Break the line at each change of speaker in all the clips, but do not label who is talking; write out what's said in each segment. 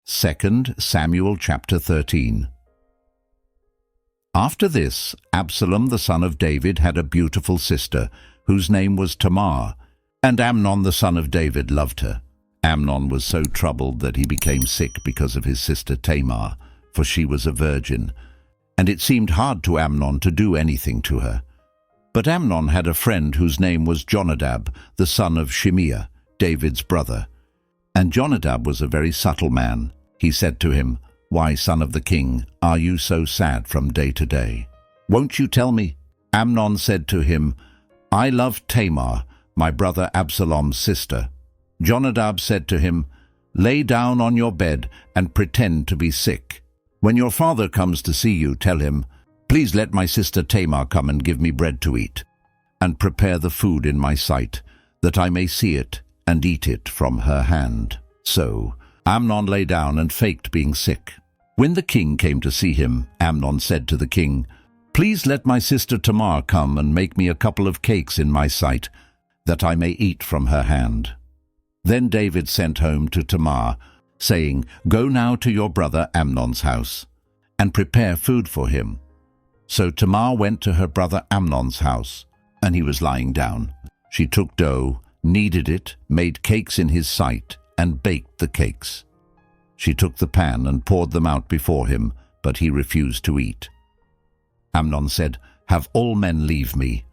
2 Samuel chapter 13. After this, Absalom the son of David had a beautiful sister, whose name was Tamar, and Amnon the son of David loved her. Amnon was so troubled that he became sick because of his sister Tamar, for she was a virgin, and it seemed hard to Amnon to do anything to her. But Amnon had a friend whose name was Jonadab, the son of Shimeah, David's brother. And Jonadab was a very subtle man. He said to him, "Why, son of the king, are you so sad from day to day? Won't you tell me?" Amnon said to him, "I love Tamar, my brother Absalom's sister." Jonadab said to him, "Lay down on your bed and pretend to be sick. When your father comes to see you, tell him, 'Please let my sister Tamar come and give me bread to eat, and prepare the food in my sight, that I may see it and eat it from her hand.'" So Amnon lay down and faked being sick. When the king came to see him, Amnon said to the king, "Please let my sister Tamar come and make me a couple of cakes in my sight, that I may eat from her hand." Then David sent home to Tamar, saying, "Go now to your brother Amnon's house, and prepare food for him." So Tamar went to her brother Amnon's house, and he was lying down. She took dough, kneaded it, made cakes in his sight, and baked the cakes. She took the pan and poured them out before him, but he refused to eat. Amnon said, "Have all men leave me."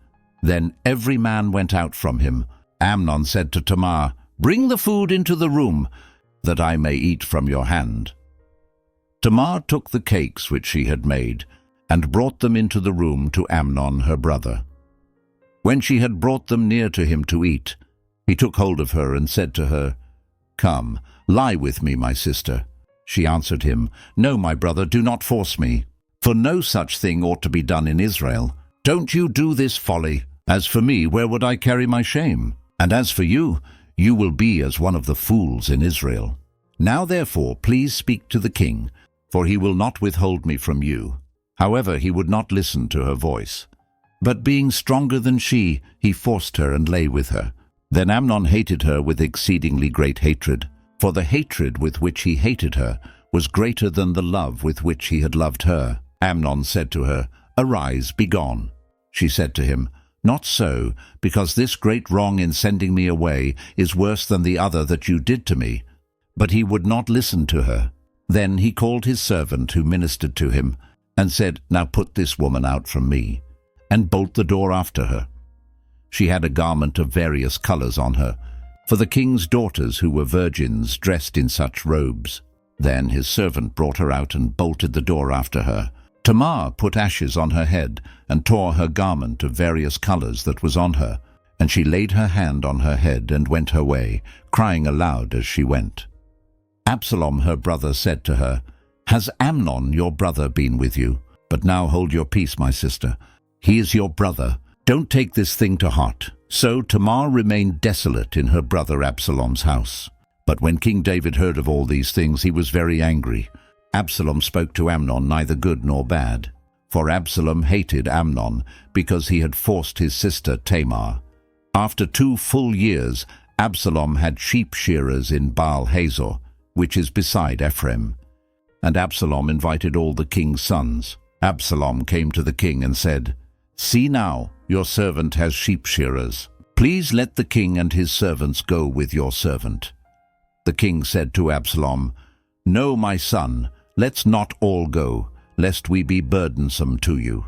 Then every man went out from him. Amnon said to Tamar, "Bring the food into the room, that I may eat from your hand." Tamar took the cakes which she had made, and brought them into the room to Amnon her brother. When she had brought them near to him to eat, he took hold of her and said to her, "Come, lie with me, my sister." She answered him, "No, my brother, do not force me, for no such thing ought to be done in Israel. Don't you do this folly. As for me, where would I carry my shame? And as for you, you will be as one of the fools in Israel. Now therefore, please speak to the king, for he will not withhold me from you." However, he would not listen to her voice. But being stronger than she, he forced her and lay with her. Then Amnon hated her with exceedingly great hatred, for the hatred with which he hated her was greater than the love with which he had loved her. Amnon said to her, "Arise, be gone." She said to him, "Not so, because this great wrong in sending me away is worse than the other that you did to me." But he would not listen to her. Then he called his servant who ministered to him, and said, "Now put this woman out from me, and bolt the door after her." She had a garment of various colors on her, for the king's daughters who were virgins dressed in such robes. Then his servant brought her out and bolted the door after her. Tamar put ashes on her head and tore her garment of various colors that was on her, and she laid her hand on her head and went her way, crying aloud as she went. Absalom her brother said to her, "Has Amnon your brother been with you? But now hold your peace, my sister. He is your brother. Don't take this thing to heart." So Tamar remained desolate in her brother Absalom's house. But when King David heard of all these things, he was very angry. Absalom spoke to Amnon neither good nor bad. For Absalom hated Amnon, because he had forced his sister Tamar. After 2 full years, Absalom had sheep shearers in Baal-Hazor, which is beside Ephraim. And Absalom invited all the king's sons. Absalom came to the king and said, "See now, your servant has sheep shearers. Please let the king and his servants go with your servant." The king said to Absalom, "No, my son, let's not all go, lest we be burdensome to you."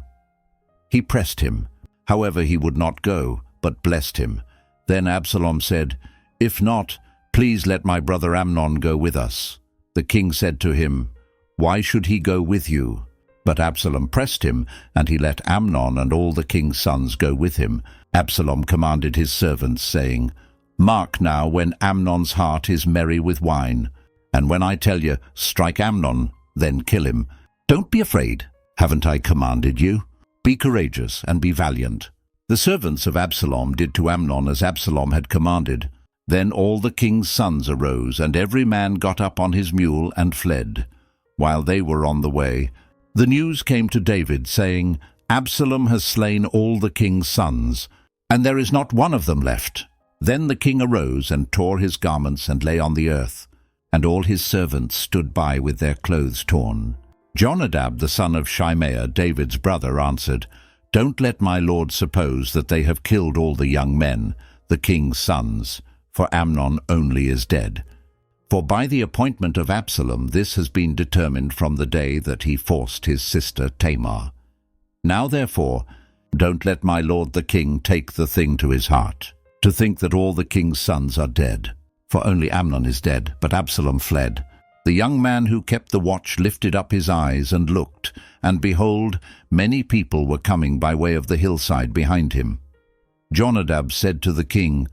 He pressed him. However, he would not go, but blessed him. Then Absalom said, "If not, please let my brother Amnon go with us." The king said to him, "Why should he go with you?" But Absalom pressed him, and he let Amnon and all the king's sons go with him. Absalom commanded his servants, saying, "Mark now when Amnon's heart is merry with wine, and when I tell you, strike Amnon, then kill him. Don't be afraid. Haven't I commanded you? Be courageous and be valiant." The servants of Absalom did to Amnon as Absalom had commanded. Then all the king's sons arose, and every man got up on his mule and fled. While they were on the way, the news came to David, saying, "Absalom has slain all the king's sons, and there is not one of them left." Then the king arose and tore his garments and lay on the earth. and all his servants stood by with their clothes torn. Jonadab, the son of Shimea, David's brother, answered, "Don't let my lord suppose that they have killed all the young men, the king's sons, for Amnon only is dead. For by the appointment of Absalom this has been determined from the day that he forced his sister Tamar. Now therefore, don't let my lord the king take the thing to his heart, to think that all the king's sons are dead. For only Amnon is dead, but Absalom fled. The young man who kept the watch lifted up his eyes and looked, and behold, many people were coming by way of the hillside behind him. Jonadab said to the king,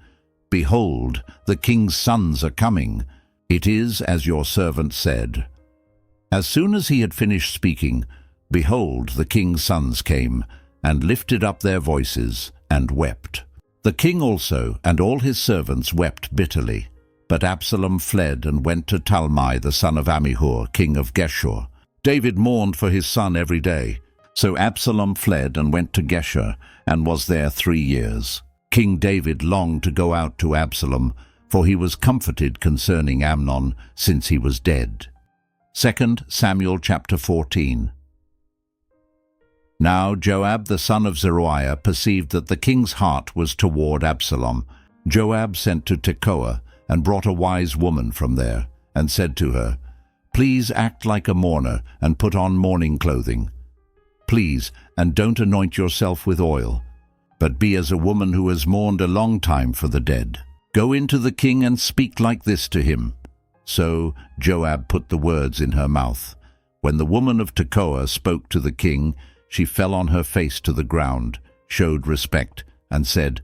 'Behold, the king's sons are coming. It is as your servant said.' As soon as he had finished speaking, behold, the king's sons came, and lifted up their voices, and wept. The king also and all his servants wept bitterly. But Absalom fled and went to Talmai the son of Ammihur, king of Geshur. David mourned for his son every day. So Absalom fled and went to Geshur, and was there 3 years. King David longed to go out to Absalom, for he was comforted concerning Amnon, since he was dead. 2 Samuel chapter 14. Now Joab the son of Zeruiah perceived that the king's heart was toward Absalom. Joab sent to Tekoa, and brought a wise woman from there, and said to her, "Please act like a mourner, and put on mourning clothing. Please, and don't anoint yourself with oil, but be as a woman who has mourned a long time for the dead. Go into the king and speak like this to him." So Joab put the words in her mouth. When the woman of Tekoa spoke to the king, she fell on her face to the ground, showed respect, and said,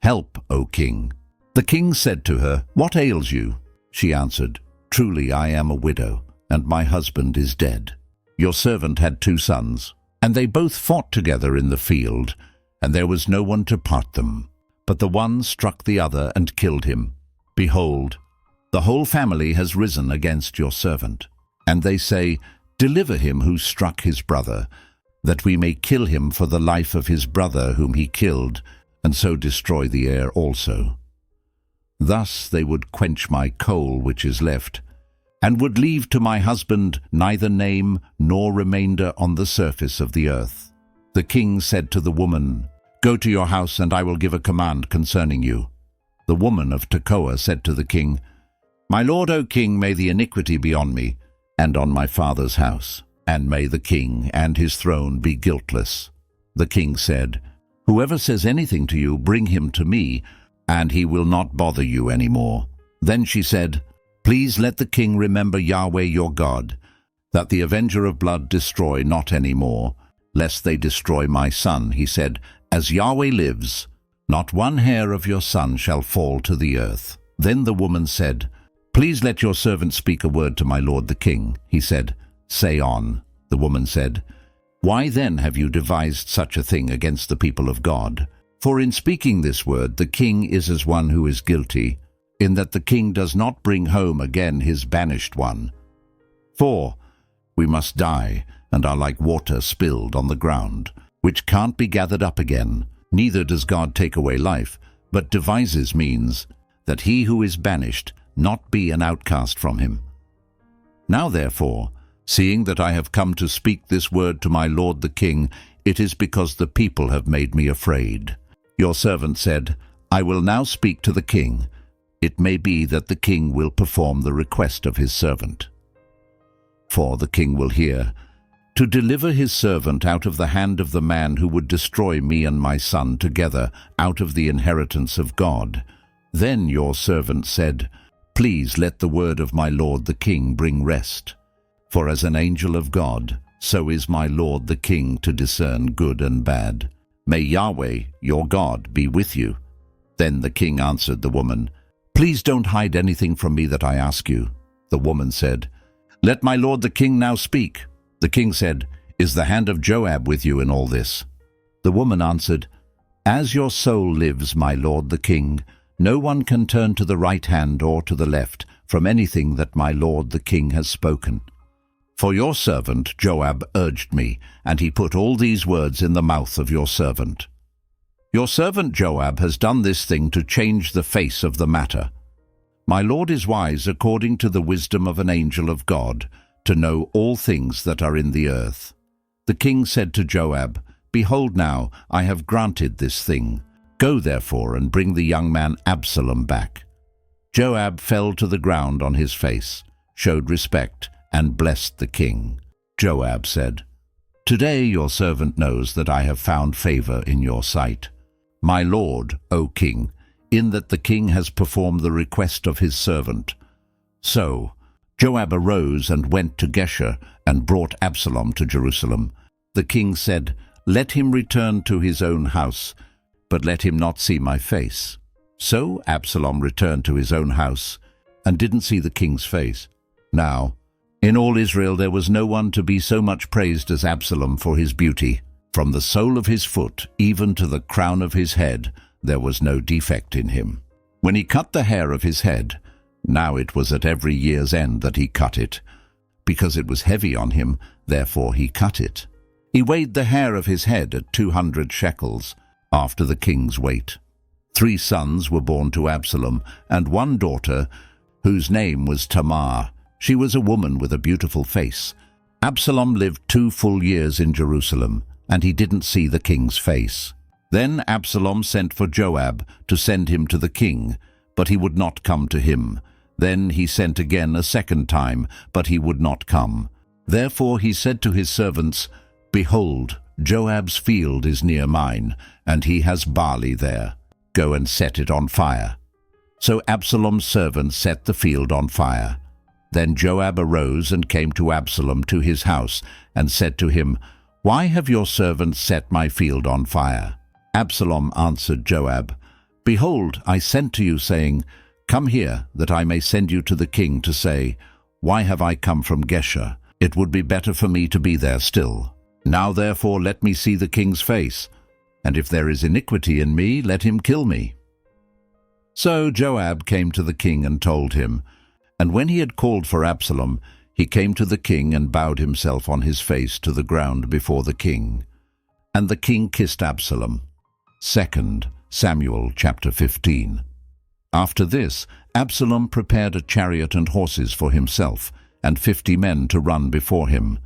"Help, O king." The king said to her, "What ails you?" She answered, "Truly I am a widow, and my husband is dead. Your servant had 2 sons, and they both fought together in the field, and there was no one to part them. But the one struck the other and killed him. Behold, the whole family has risen against your servant. And they say, 'Deliver him who struck his brother, that we may kill him for the life of his brother whom he killed, and so destroy the heir also.' Thus they would quench my coal which is left, and would leave to my husband neither name nor remainder on the surface of the earth." The king said to the woman, "Go to your house, and I will give a command concerning you." The woman of Tekoa said to the king, "My lord, O king, may the iniquity be on me, and on my father's house, and may the king and his throne be guiltless." The king said, "Whoever says anything to you, bring him to me, and he will not bother you any more." Then she said, "Please let the king remember Yahweh your God, that the avenger of blood destroy not any more, lest they destroy my son." He said, "As Yahweh lives, not one hair of your son shall fall to the earth." Then the woman said, "Please let your servant speak a word to my lord the king." He said, "Say on." The woman said, "Why then have you devised such a thing against the people of God? For in speaking this word, the king is as one who is guilty, in that the king does not bring home again his banished one. For we must die, and are like water spilled on the ground, which can't be gathered up again. Neither does God take away life, but devises means that he who is banished not be an outcast from him. Now therefore, seeing that I have come to speak this word to my lord the king, it is because the people have made me afraid. Your servant said, I will now speak to the king. It may be that the king will perform the request of his servant. For the king will hear, to deliver his servant out of the hand of the man who would destroy me and my son together out of the inheritance of God. Then your servant said, Please let the word of my lord the king bring rest. For as an angel of God, so is my lord the king to discern good and bad. May Yahweh, your God, be with you. Then the king answered the woman, Please don't hide anything from me that I ask you. The woman said, Let my lord the king now speak. The king said, Is the hand of Joab with you in all this? The woman answered, As your soul lives, my lord the king, no one can turn to the right hand or to the left from anything that my lord the king has spoken. For your servant Joab urged me, and he put all these words in the mouth of your servant. Your servant Joab has done this thing to change the face of the matter. My Lord is wise according to the wisdom of an angel of God, to know all things that are in the earth. The king said to Joab, Behold now, I have granted this thing. Go therefore and bring the young man Absalom back. Joab fell to the ground on his face, showed respect, and blessed the king. Joab said, Today your servant knows that I have found favor in your sight, my lord, O king, in that the king has performed the request of his servant. So Joab arose and went to Geshur and brought Absalom to Jerusalem. The king said, Let him return to his own house, but let him not see my face. So Absalom returned to his own house and didn't see the king's face. Now, in all Israel there was no one to be so much praised as Absalom for his beauty. From the sole of his foot even to the crown of his head there was no defect in him. When he cut the hair of his head, now it was at every year's end that he cut it. Because it was heavy on him, therefore he cut it. He weighed the hair of his head at 200 shekels, after the king's weight. 3 sons were born to Absalom, and 1 daughter, whose name was Tamar. She was a woman with a beautiful face. Absalom lived 2 full years in Jerusalem, and he didn't see the king's face. Then Absalom sent for Joab to send him to the king, but he would not come to him. Then he sent again a second time, but he would not come. Therefore he said to his servants, Behold, Joab's field is near mine, and he has barley there. Go and set it on fire. So Absalom's servants set the field on fire. Then Joab arose and came to Absalom to his house, and said to him, Why have your servants set my field on fire? Absalom answered Joab, Behold, I sent to you, saying, Come here, that I may send you to the king to say, Why have I come from Geshur? It would be better for me to be there still. Now therefore let me see the king's face, and if there is iniquity in me, let him kill me. So Joab came to the king and told him, and when he had called for Absalom, he came to the king and bowed himself on his face to the ground before the king. And the king kissed Absalom. 2 Samuel chapter 15. After this, Absalom prepared a chariot and horses for himself, and 50 men to run before him.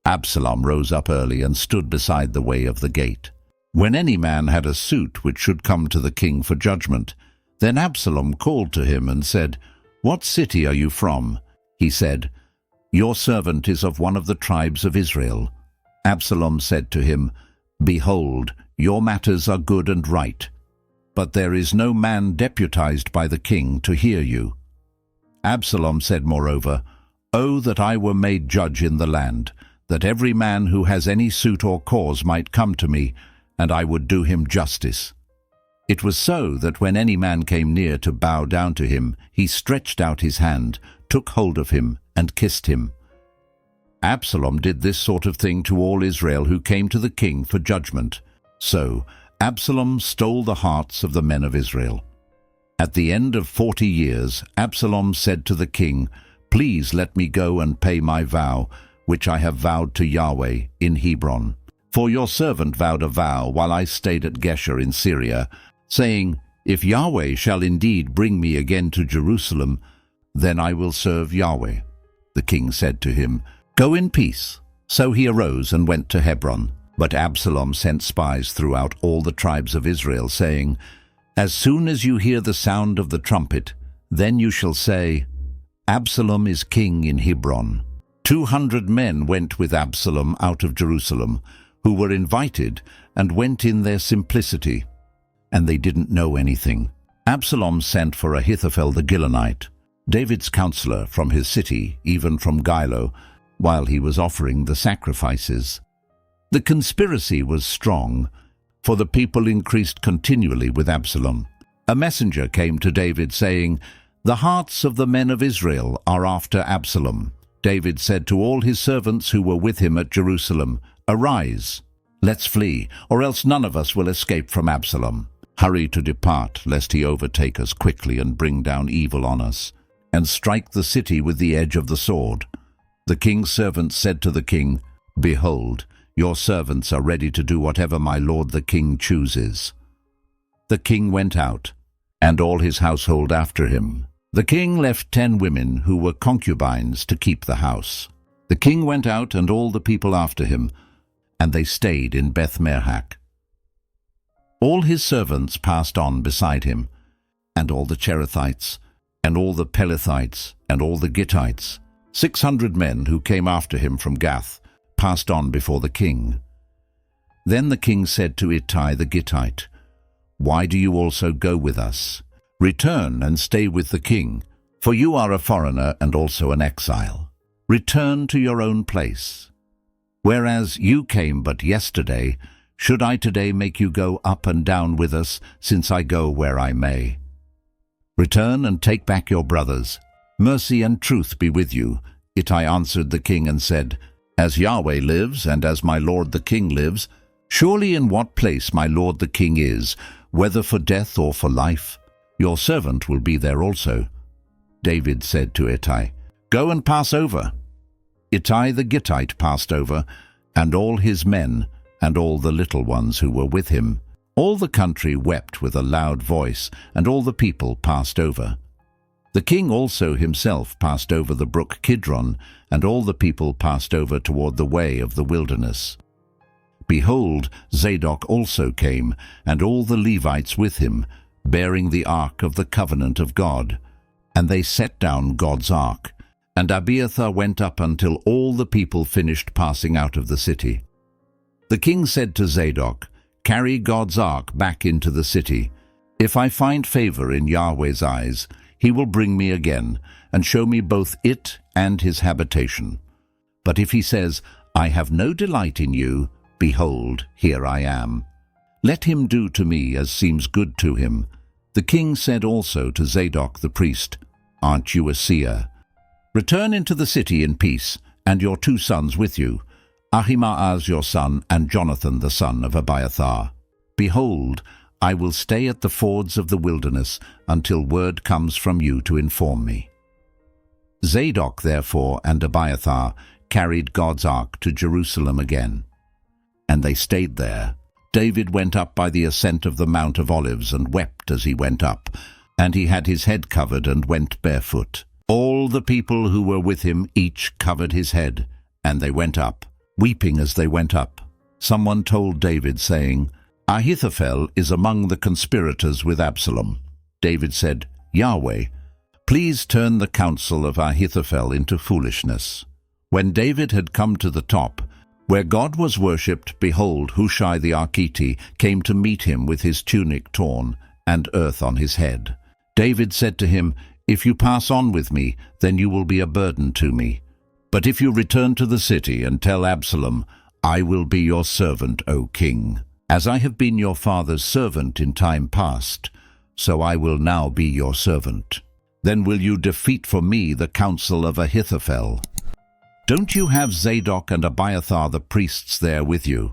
Absalom rose up early and stood beside the way of the gate. When any man had a suit which should come to the king for judgment, then Absalom called to him and said, What city are you from? He said, Your servant is of one of the tribes of Israel. Absalom said to him, Behold, your matters are good and right, but there is no man deputized by the king to hear you. Absalom said moreover, Oh, that I were made judge in the land, that every man who has any suit or cause might come to me, and I would do him justice. It was so that when any man came near to bow down to him, he stretched out his hand, took hold of him, and kissed him. Absalom did this sort of thing to all Israel who came to the king for judgment. So Absalom stole the hearts of the men of Israel. At the end of 40 years, Absalom said to the king, Please let me go and pay my vow, which I have vowed to Yahweh in Hebron. For your servant vowed a vow while I stayed at Geshur in Syria, saying, If Yahweh shall indeed bring me again to Jerusalem, then I will serve Yahweh. The king said to him, Go in peace. So he arose and went to Hebron. But Absalom sent spies throughout all the tribes of Israel, saying, As soon as you hear the sound of the trumpet, then you shall say, Absalom is king in Hebron. 200 men went with Absalom out of Jerusalem, who were invited and went in their simplicity, and they didn't know anything. Absalom sent for Ahithophel the Gilonite, David's counselor, from his city, even from Gilo, while he was offering the sacrifices. The conspiracy was strong, for the people increased continually with Absalom. A messenger came to David, saying, The hearts of the men of Israel are after Absalom. David said to all his servants who were with him at Jerusalem, Arise, let's flee, or else none of us will escape from Absalom. Hurry to depart, lest he overtake us quickly and bring down evil on us, and strike the city with the edge of the sword. The king's servants said to the king, Behold, your servants are ready to do whatever my lord the king chooses. The king went out, and all his household after him. The king left 10 women who were concubines to keep the house. The king went out and all the people after him, and they stayed in Beth-merhak. All his servants passed on beside him, and all the Cherethites, and all the Pelethites, and all the Gittites. 600 men who came after him from Gath passed on before the king. Then the king said to Ittai the Gittite, "Why do you also go with us? Return and stay with the king, for you are a foreigner and also an exile. Return to your own place. Whereas you came but yesterday, should I today make you go up and down with us, since I go where I may? Return and take back your brothers. Mercy and truth be with you." Ittai answered the king and said, "As Yahweh lives, and as my lord the king lives, surely in what place my lord the king is, whether for death or for life, your servant will be there also." David said to Ittai, "Go and pass over." Ittai the Gittite passed over, and all his men, and all the little ones who were with him. All the country wept with a loud voice, and all the people passed over. The king also himself passed over the brook Kidron, and all the people passed over toward the way of the wilderness. Behold, Zadok also came, and all the Levites with him, bearing the ark of the covenant of God. And they set down God's ark, and Abiathar went up until all the people finished passing out of the city. The king said to Zadok, "Carry God's ark back into the city. If I find favor in Yahweh's eyes, he will bring me again, and show me both it and his habitation. But if he says, 'I have no delight in you,' behold, here I am. Let him do to me as seems good to him." The king said also to Zadok the priest, "Aren't you a seer? Return into the city in peace, and your 2 sons with you, Ahimaaz your son, and Jonathan the son of Abiathar. Behold, I will stay at the fords of the wilderness until word comes from you to inform me." Zadok therefore and Abiathar carried God's ark to Jerusalem again, and they stayed there. David went up by the ascent of the Mount of Olives and wept as he went up, and he had his head covered and went barefoot. All the people who were with him each covered his head, and they went up, weeping as they went up. Someone told David, saying, "Ahithophel is among the conspirators with Absalom." David said, "Yahweh, please turn the counsel of Ahithophel into foolishness." When David had come to the top, where God was worshipped, behold, Hushai the Archite came to meet him with his tunic torn and earth on his head. David said to him, "If you pass on with me, then you will be a burden to me. But if you return to the city and tell Absalom, I will be your servant, O king. As I have been your father's servant in time past, so I will now be your servant. Then will you defeat for me the counsel of Ahithophel. Don't you have Zadok and Abiathar the priests there with you?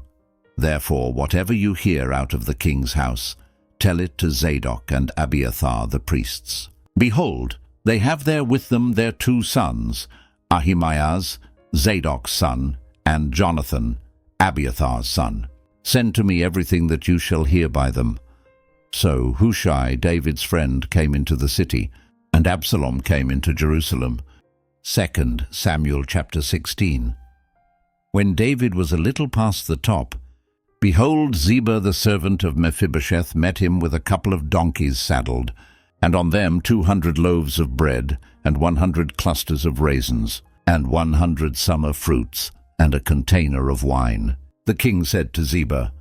Therefore, whatever you hear out of the king's house, tell it to Zadok and Abiathar the priests. Behold, they have there with them their 2 sons, Ahimaaz, Zadok's son, and Jonathan, Abiathar's son. Send to me everything that you shall hear by them." So Hushai, David's friend, came into the city, and Absalom came into Jerusalem. 2 Samuel chapter 16. When David was a little past the top, behold, Ziba the servant of Mephibosheth met him with a couple of donkeys saddled, and on them 200 loaves of bread, and 100 clusters of raisins, and 100 summer fruits, and a container of wine. The king said to Ziba,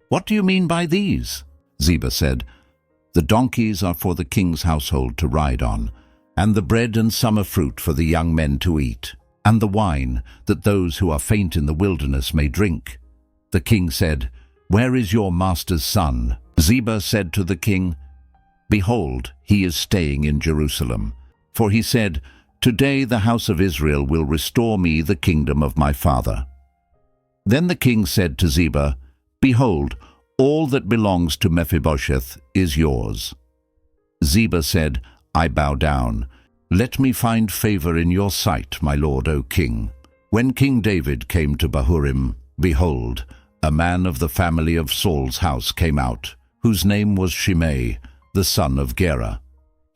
"What do you mean by these?" Ziba said, "The donkeys are for the king's household to ride on, and the bread and summer fruit for the young men to eat, and the wine, that those who are faint in the wilderness may drink." The king said, "Where is your master's son?" Ziba said to the king, "Behold, he is staying in Jerusalem. For he said, 'Today the house of Israel will restore me the kingdom of my father.'" Then the king said to Ziba, "Behold, all that belongs to Mephibosheth is yours." Ziba said, "I bow down. Let me find favor in your sight, my lord, O king." When King David came to Bahurim, behold, a man of the family of Saul's house came out, whose name was Shimei, the son of Gera.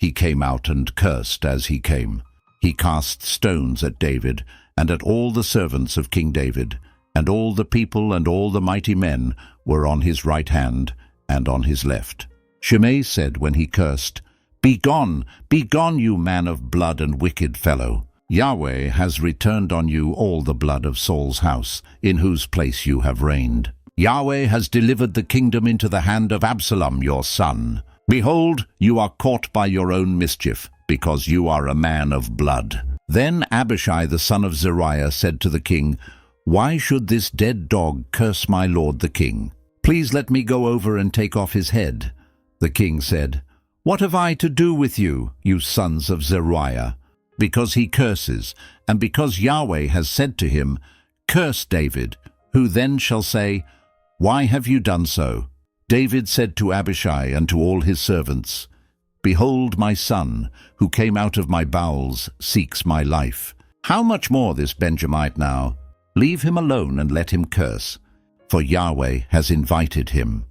He came out and cursed as he came. He cast stones at David and at all the servants of King David, and all the people and all the mighty men were on his right hand and on his left. Shimei said when he cursed, be gone, you man of blood and wicked fellow. Yahweh has returned on you all the blood of Saul's house, in whose place you have reigned. Yahweh has delivered the kingdom into the hand of Absalom your son. Behold, you are caught by your own mischief, because you are a man of blood. Then Abishai the son of Zeruiah said to the king, why should this dead dog curse my lord the king? Please let me go over and take off his head. The king said, what have I to do with you, you sons of Zeruiah? Because he curses, and because Yahweh has said to him, curse David, who then shall say, why have you done so? David said to Abishai and to all his servants, behold, my son, who came out of my bowels, seeks my life. How much more this Benjamite now? Leave him alone and let him curse, for Yahweh has invited him.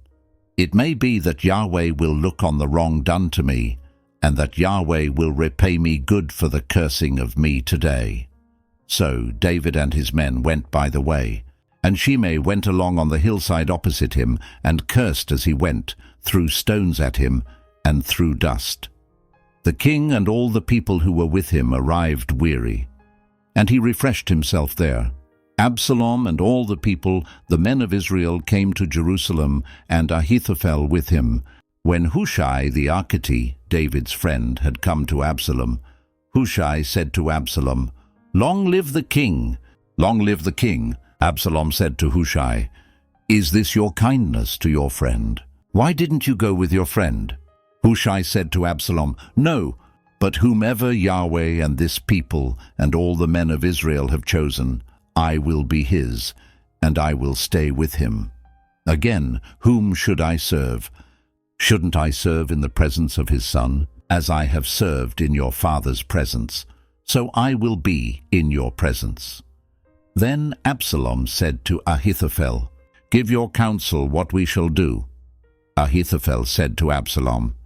It may be that Yahweh will look on the wrong done to me, and that Yahweh will repay me good for the cursing of me today. So David and his men went by the way, and Shimei went along on the hillside opposite him, and cursed as he went, threw stones at him, and threw dust. The king and all the people who were with him arrived weary, and he refreshed himself there. Absalom and all the people, the men of Israel, came to Jerusalem, and Ahithophel with him. When Hushai the Archite, David's friend, had come to Absalom, Hushai said to Absalom, long live the king! Long live the king! Absalom said to Hushai, is this your kindness to your friend? Why didn't you go with your friend? Hushai said to Absalom, no, but whomever Yahweh and this people and all the men of Israel have chosen, I will be his, and I will stay with him. Again, whom should I serve? Shouldn't I serve in the presence of his son, as I have served in your father's presence? So I will be in your presence. Then Absalom said to Ahithophel, give your counsel what we shall do. Ahithophel said to Absalom,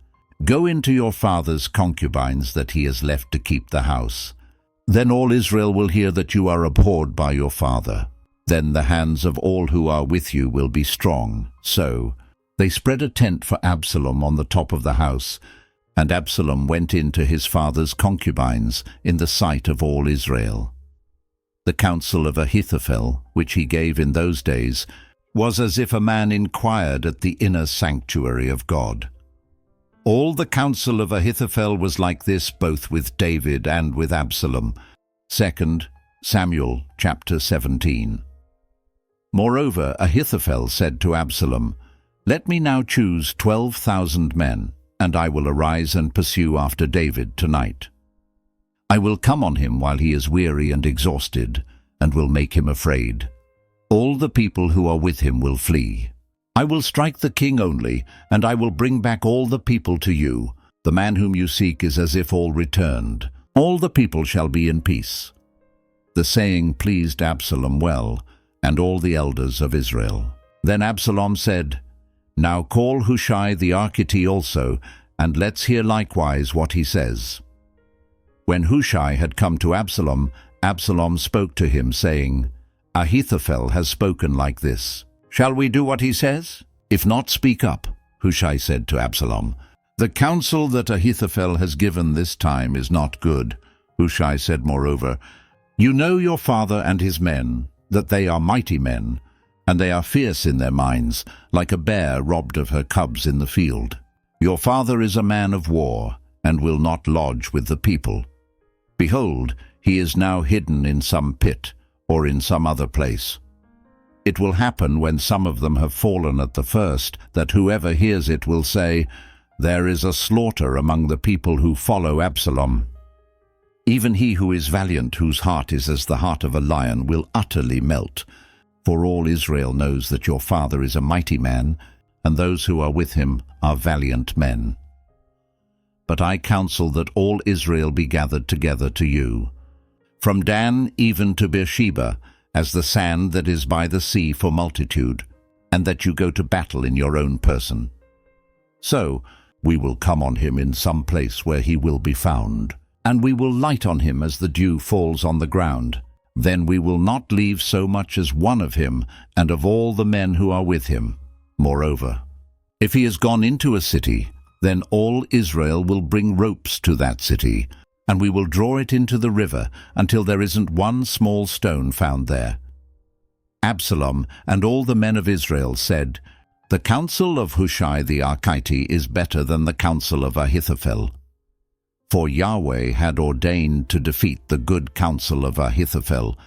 go into your father's concubines that he has left to keep the house. Then all Israel will hear that you are abhorred by your father. Then the hands of all who are with you will be strong. So they spread a tent for Absalom on the top of the house, and Absalom went into his father's concubines in the sight of all Israel. The counsel of Ahithophel, which he gave in those days, was as if a man inquired at the inner sanctuary of God. All the counsel of Ahithophel was like this both with David and with Absalom. 2 Samuel chapter 17. Moreover, Ahithophel said to Absalom, let me now choose 12,000 men, and I will arise and pursue after David tonight. I will come on him while he is weary and exhausted, and will make him afraid. All the people who are with him will flee. I will strike the king only, and I will bring back all the people to you. The man whom you seek is as if all returned. All the people shall be in peace. The saying pleased Absalom well, and all the elders of Israel. Then Absalom said, now call Hushai the Archite also, and let's hear likewise what he says. When Hushai had come to Absalom, Absalom spoke to him, saying, Ahithophel has spoken like this. Shall we do what he says? If not, speak up. Hushai said to Absalom, the counsel that Ahithophel has given this time is not good. Hushai said moreover, you know your father and his men, that they are mighty men, and they are fierce in their minds, like a bear robbed of her cubs in the field. Your father is a man of war, and will not lodge with the people. Behold, he is now hidden in some pit, or in some other place. It will happen when some of them have fallen at the first, that whoever hears it will say, there is a slaughter among the people who follow Absalom. Even he who is valiant, whose heart is as the heart of a lion, will utterly melt. For all Israel knows that your father is a mighty man, and those who are with him are valiant men. But I counsel that all Israel be gathered together to you, from Dan even to Beersheba, as the sand that is by the sea for multitude, and that you go to battle in your own person. So We will come on him in some place where he will be found, and we will light on him as the dew falls on the ground. Then we will not leave so much as one of him and of all the men who are with him. Moreover, if he has gone into a city, then all Israel will bring ropes to that city, and we will draw it into the river until there isn't one small stone found there." Absalom and all the men of Israel said, "The counsel of Hushai the Archite is better than the counsel of Ahithophel." For Yahweh had ordained to defeat the good counsel of Ahithophel,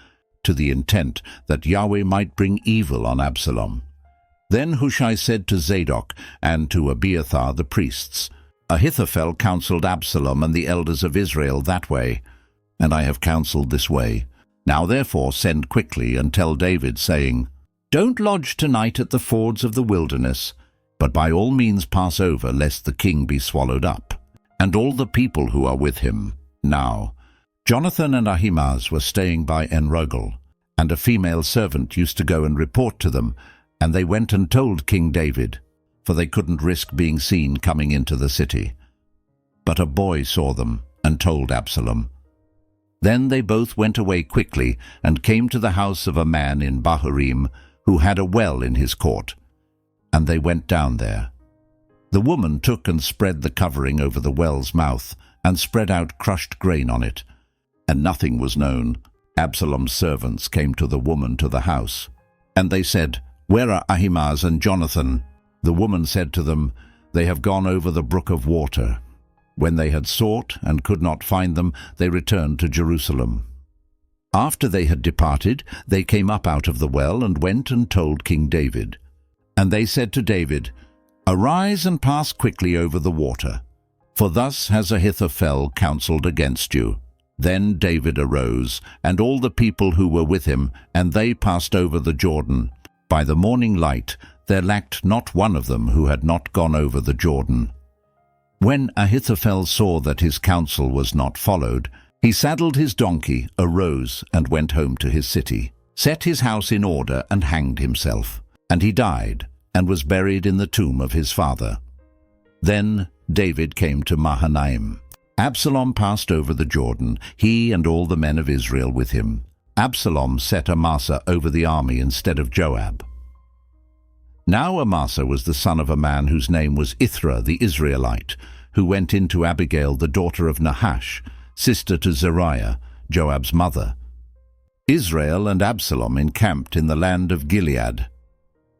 to the intent that Yahweh might bring evil on Absalom. Then Hushai said to Zadok and to Abiathar the priests, "Ahithophel counseled Absalom and the elders of Israel that way, and I have counseled this way. Now therefore send quickly and tell David, saying, 'Don't lodge tonight at the fords of the wilderness, but by all means pass over, lest the king be swallowed up, and all the people who are with him.'" Now Jonathan and Ahimaaz were staying by En-Rogel, and a female servant used to go and report to them, and they went and told King David, for they couldn't risk being seen coming into the city. But a boy saw them and told Absalom. Then they both went away quickly and came to the house of a man in Bahurim who had a well in his court, and they went down there. The woman took and spread the covering over the well's mouth and spread out crushed grain on it, and nothing was known. Absalom's servants came to the woman to the house, and they said, "Where are Ahimaaz and Jonathan?" The woman said to them, "They have gone over the brook of water." When they had sought and could not find them, they returned to Jerusalem. After they had departed, they came up out of the well and went and told King David. And they said to David, "Arise and pass quickly over the water, for thus has Ahithophel counseled against you." Then David arose, and all the people who were with him, and they passed over the Jordan. By the morning light there lacked not one of them who had not gone over the Jordan. When Ahithophel saw that his counsel was not followed, he saddled his donkey, arose, and went home to his city, set his house in order, and hanged himself. And he died, and was buried in the tomb of his father. Then David came to Mahanaim. Absalom passed over the Jordan, he and all the men of Israel with him. Absalom set Amasa over the army instead of Joab. Now Amasa was the son of a man whose name was Ithra the Israelite, who went in to Abigail the daughter of Nahash, sister to Zeruiah, Joab's mother. Israel and Absalom encamped in the land of Gilead.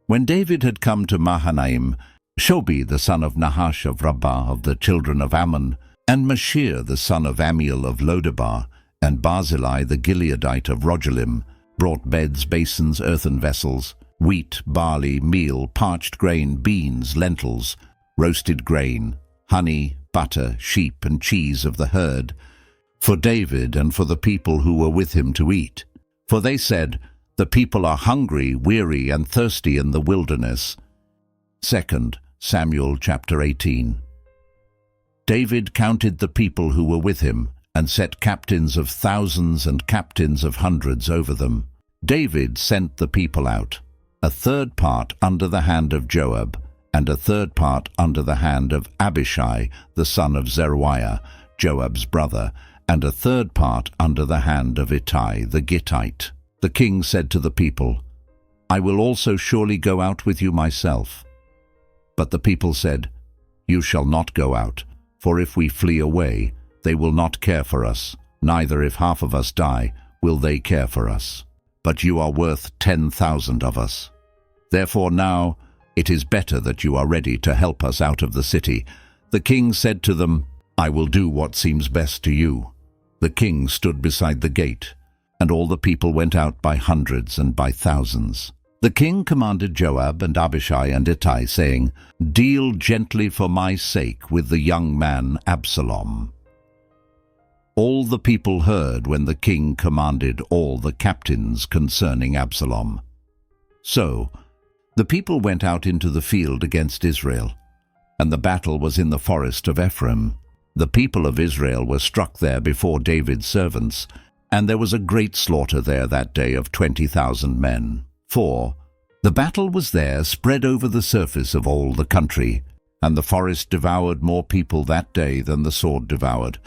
When David had come to Mahanaim, Shobi the son of Nahash of Rabbah of the children of Ammon, and Mashir the son of Amiel of Lodebar, and Barzillai the Gileadite of Rogelim, brought beds, basins, earthen vessels, wheat, barley, meal, parched grain, beans, lentils, roasted grain, honey, butter, sheep, and cheese of the herd, for David and for the people who were with him to eat. For they said, "The people are hungry, weary, and thirsty in the wilderness." 2 Samuel chapter 18. David counted the people who were with him, and set captains of thousands and captains of hundreds over them. David sent the people out, a third part under the hand of Joab, and a third part under the hand of Abishai, the son of Zeruiah, Joab's brother, and a third part under the hand of Ittai the Gittite. The king said to the people, "I will also surely go out with you myself." But the people said, "You shall not go out, for if we flee away, they will not care for us, neither if half of us die, will they care for us. But you are worth 10,000 of us. Therefore now it is better that you are ready to help us out of the city." The king said to them, "I will do what seems best to you." The king stood beside the gate, and all the people went out by hundreds and by thousands. The king commanded Joab and Abishai and Ittai, saying, "Deal gently for my sake with the young man Absalom." All the people heard when the king commanded all the captains concerning Absalom. So the people went out into the field against Israel, and the battle was in the forest of Ephraim. The people of Israel were struck there before David's servants, and there was a great slaughter there that day of 20,000 men. For the battle was there spread over the surface of all the country, and the forest devoured more people that day than the sword devoured.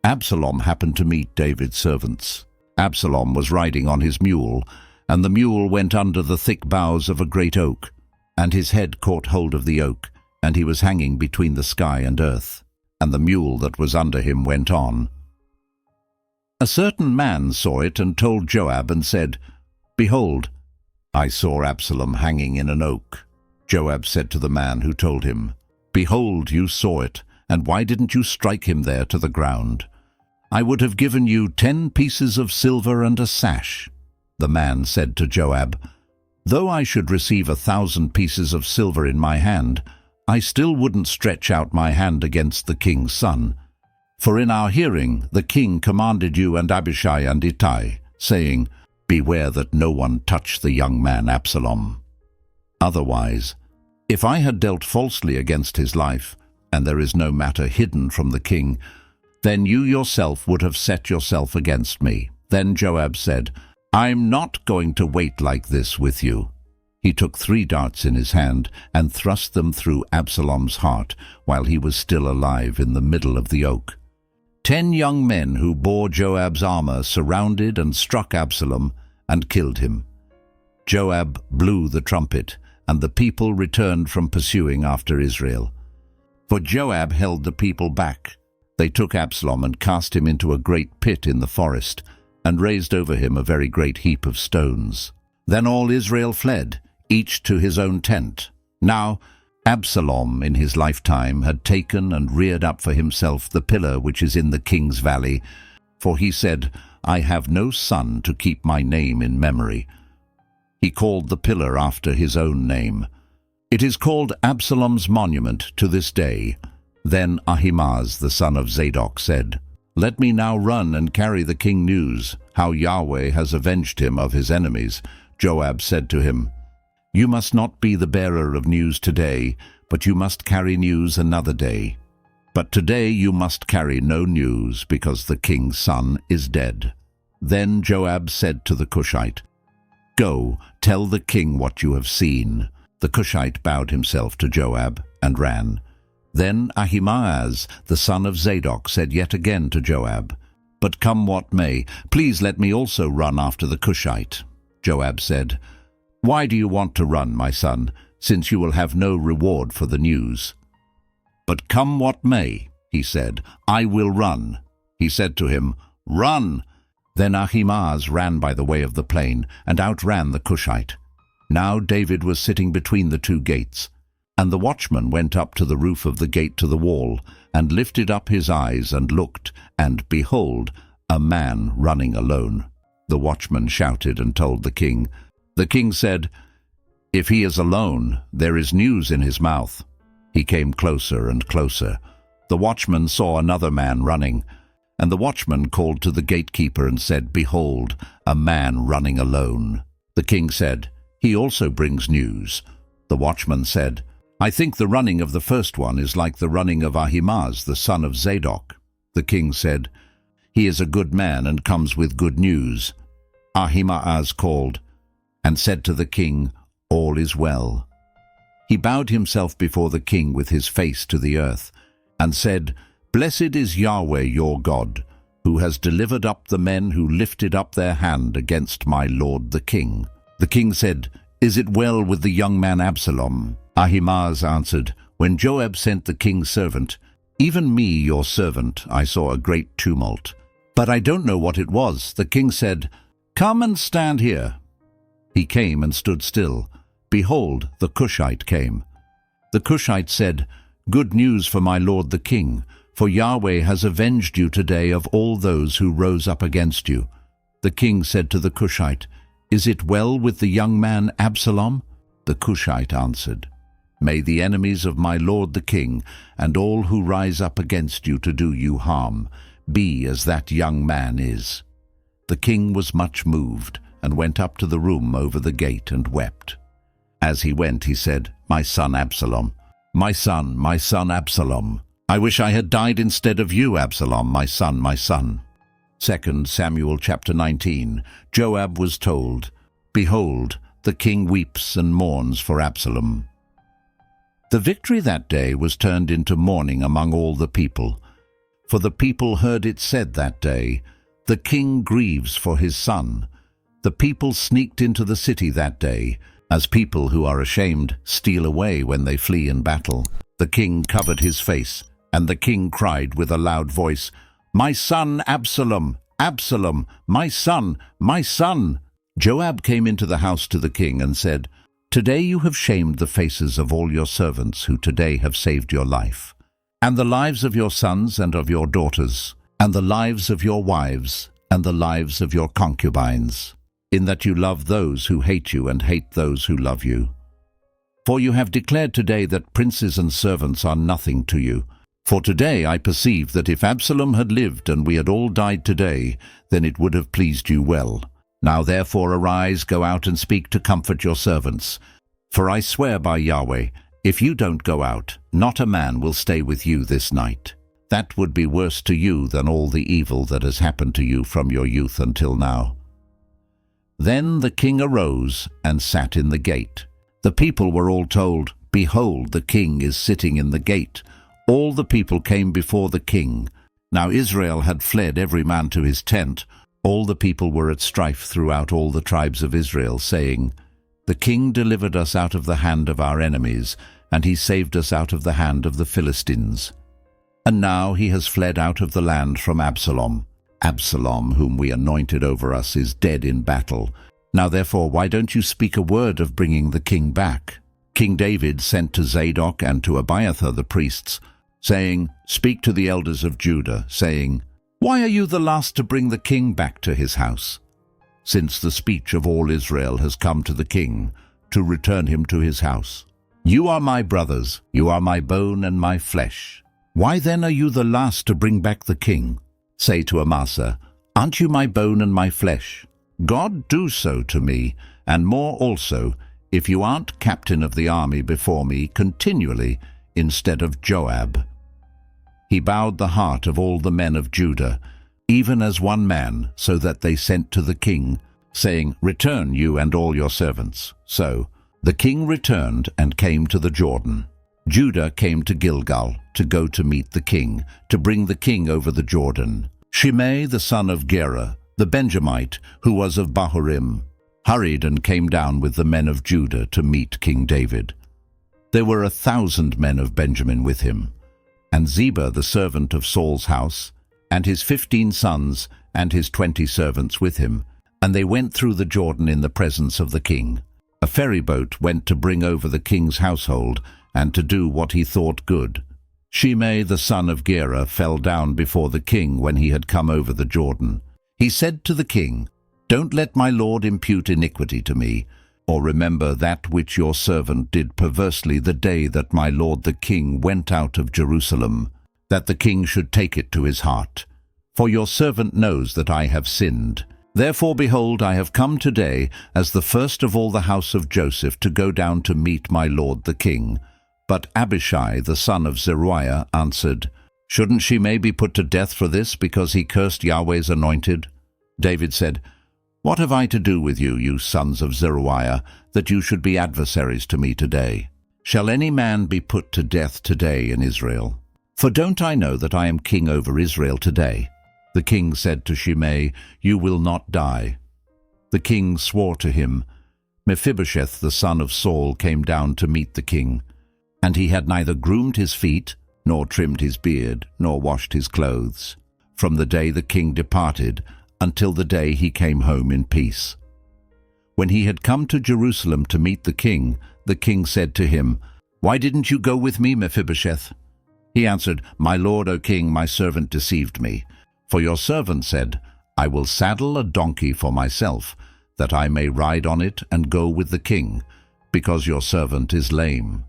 Absalom happened to meet David's servants. Absalom was riding on his mule, and the mule went under the thick boughs of a great oak, and his head caught hold of the oak, and he was hanging between the sky and earth, and the mule that was under him went on. A certain man saw it and told Joab and said, "Behold, I saw Absalom hanging in an oak." Joab said to the man who told him, "Behold, you saw it, and why didn't you strike him there to the ground? I would have given you 10 pieces of silver and a sash." The man said to Joab, "Though I should receive 1,000 pieces of silver in my hand, I still wouldn't stretch out my hand against the king's son. For in our hearing the king commanded you and Abishai and Ittai, saying, 'Beware that no one touch the young man Absalom.' Otherwise, if I had dealt falsely against his life, and there is no matter hidden from the king, then you yourself would have set yourself against me." Then Joab said, "I'm not going to wait like this with you." He took 3 darts in his hand and thrust them through Absalom's heart while he was still alive in the middle of the oak. 10 young men who bore Joab's armor surrounded and struck Absalom and killed him. Joab blew the trumpet, and the people returned from pursuing after Israel. For Joab held the people back. They took Absalom and cast him into a great pit in the forest, and raised over him a very great heap of stones. Then all Israel fled, each to his own tent. Now Absalom in his lifetime had taken and reared up for himself the pillar which is in the king's valley, for he said, "I have no son to keep my name in memory." He called the pillar after his own name. It is called Absalom's monument to this day. Then Ahimaaz the son of Zadok said, "Let me now run and carry the king news, how Yahweh has avenged him of his enemies." Joab said to him, "You must not be the bearer of news today, but you must carry news another day. But today you must carry no news, because the king's son is dead." Then Joab said to the Cushite, "Go, tell the king what you have seen." The Cushite bowed himself to Joab and ran. Then Ahimaaz the son of Zadok said yet again to Joab, "But come what may, please let me also run after the Cushite." Joab said, "Why do you want to run, my son, since you will have no reward for the news?" "But come what may," he said, "I will run." He said to him, "Run!" Then Ahimaaz ran by the way of the plain, and outran the Cushite. Now David was sitting between the 2 gates, and the watchman went up to the roof of the gate to the wall, and lifted up his eyes and looked, and behold, a man running alone. The watchman shouted and told the king. The king said, "If he is alone, there is news in his mouth." He came closer and closer. The watchman saw another man running, and the watchman called to the gatekeeper and said, "Behold, a man running alone." The king said, "He also brings news." The watchman said, "I think the running of the first one is like the running of Ahimaaz the son of Zadok." The king said, "He is a good man and comes with good news." Ahimaaz called and said to the king, "All is well." He bowed himself before the king with his face to the earth, and said, "Blessed is Yahweh your God, who has delivered up the men who lifted up their hand against my lord the king." The king said, "Is it well with the young man Absalom?" Ahimaaz answered, "When Joab sent the king's servant, even me, your servant, I saw a great tumult. But I don't know what it was." The king said, "Come and stand here." He came and stood still. Behold, the Cushite came. The Cushite said, "Good news for my lord the king, for Yahweh has avenged you today of all those who rose up against you." The king said to the Cushite, "Is it well with the young man Absalom?" The Cushite answered, "May the enemies of my lord the king, and all who rise up against you to do you harm, be as that young man is." The king was much moved, and went up to the room over the gate and wept. As he went, he said, "My son Absalom, my son Absalom, I wish I had died instead of you, Absalom, my son, my son." 2 Samuel chapter 19. Joab was told, "Behold, the king weeps and mourns for Absalom." The victory that day was turned into mourning among all the people. For the people heard it said that day, "The king grieves for his son." The people sneaked into the city that day, as people who are ashamed steal away when they flee in battle. The king covered his face, and the king cried with a loud voice, "My son Absalom, Absalom, my son, my son!" Joab came into the house to the king and said, "Today you have shamed the faces of all your servants who today have saved your life, and the lives of your sons and of your daughters, and the lives of your wives, and the lives of your concubines, in that you love those who hate you and hate those who love you. For you have declared today that princes and servants are nothing to you. For today I perceive that if Absalom had lived and we had all died today, then it would have pleased you well. Now therefore arise, go out and speak to comfort your servants. For I swear by Yahweh, if you don't go out, not a man will stay with you this night. That would be worse to you than all the evil that has happened to you from your youth until now." Then the king arose and sat in the gate. The people were all told, "Behold, the king is sitting in the gate." All the people came before the king. Now Israel had fled every man to his tent. All the people were at strife throughout all the tribes of Israel, saying, "The king delivered us out of the hand of our enemies, and he saved us out of the hand of the Philistines. And now he has fled out of the land from Absalom. Absalom, whom we anointed over us, is dead in battle. Now therefore, why don't you speak a word of bringing the king back?" King David sent to Zadok and to Abiathar the priests, saying, "Speak to the elders of Judah, saying, Why are you the last to bring the king back to his house? Since the speech of all Israel has come to the king, to return him to his house. You are my brothers, you are my bone and my flesh. Why then are you the last to bring back the king? Say to Amasa, Aren't you my bone and my flesh? God do so to me, and more also, if you aren't captain of the army before me continually instead of Joab." He bowed the heart of all the men of Judah, even as one man, so that they sent to the king, saying, "Return, you and all your servants." So the king returned and came to the Jordan. Judah came to Gilgal to go to meet the king, to bring the king over the Jordan. Shimei the son of Gera, the Benjamite, who was of Bahurim, hurried and came down with the men of Judah to meet King David. There were 1,000 men of Benjamin with him, and Ziba the servant of Saul's house, and his 15 sons, and his 20 servants with him, and they went through the Jordan in the presence of the king. A ferryboat went to bring over the king's household, and to do what he thought good. Shimei the son of Gera fell down before the king when he had come over the Jordan. He said to the king, "Don't let my lord impute iniquity to me, or remember that which your servant did perversely the day that my lord the king went out of Jerusalem, that the king should take it to his heart. For your servant knows that I have sinned. Therefore, behold, I have come today as the first of all the house of Joseph to go down to meet my lord the king." But Abishai the son of Zeruiah answered, "Shouldn't Shimei be put to death for this, because he cursed Yahweh's anointed?" David said, "What have I to do with you, you sons of Zeruiah, that you should be adversaries to me today? Shall any man be put to death today in Israel? For don't I know that I am king over Israel today?" The king said to Shimei, "You will not die." The king swore to him. Mephibosheth the son of Saul came down to meet the king, and he had neither groomed his feet, nor trimmed his beard, nor washed his clothes, from the day the king departed until the day he came home in peace. When he had come to Jerusalem to meet the king said to him, "Why didn't you go with me, Mephibosheth?" He answered, "My lord, O king, my servant deceived me. For your servant said, I will saddle a donkey for myself, that I may ride on it and go with the king, because your servant is lame.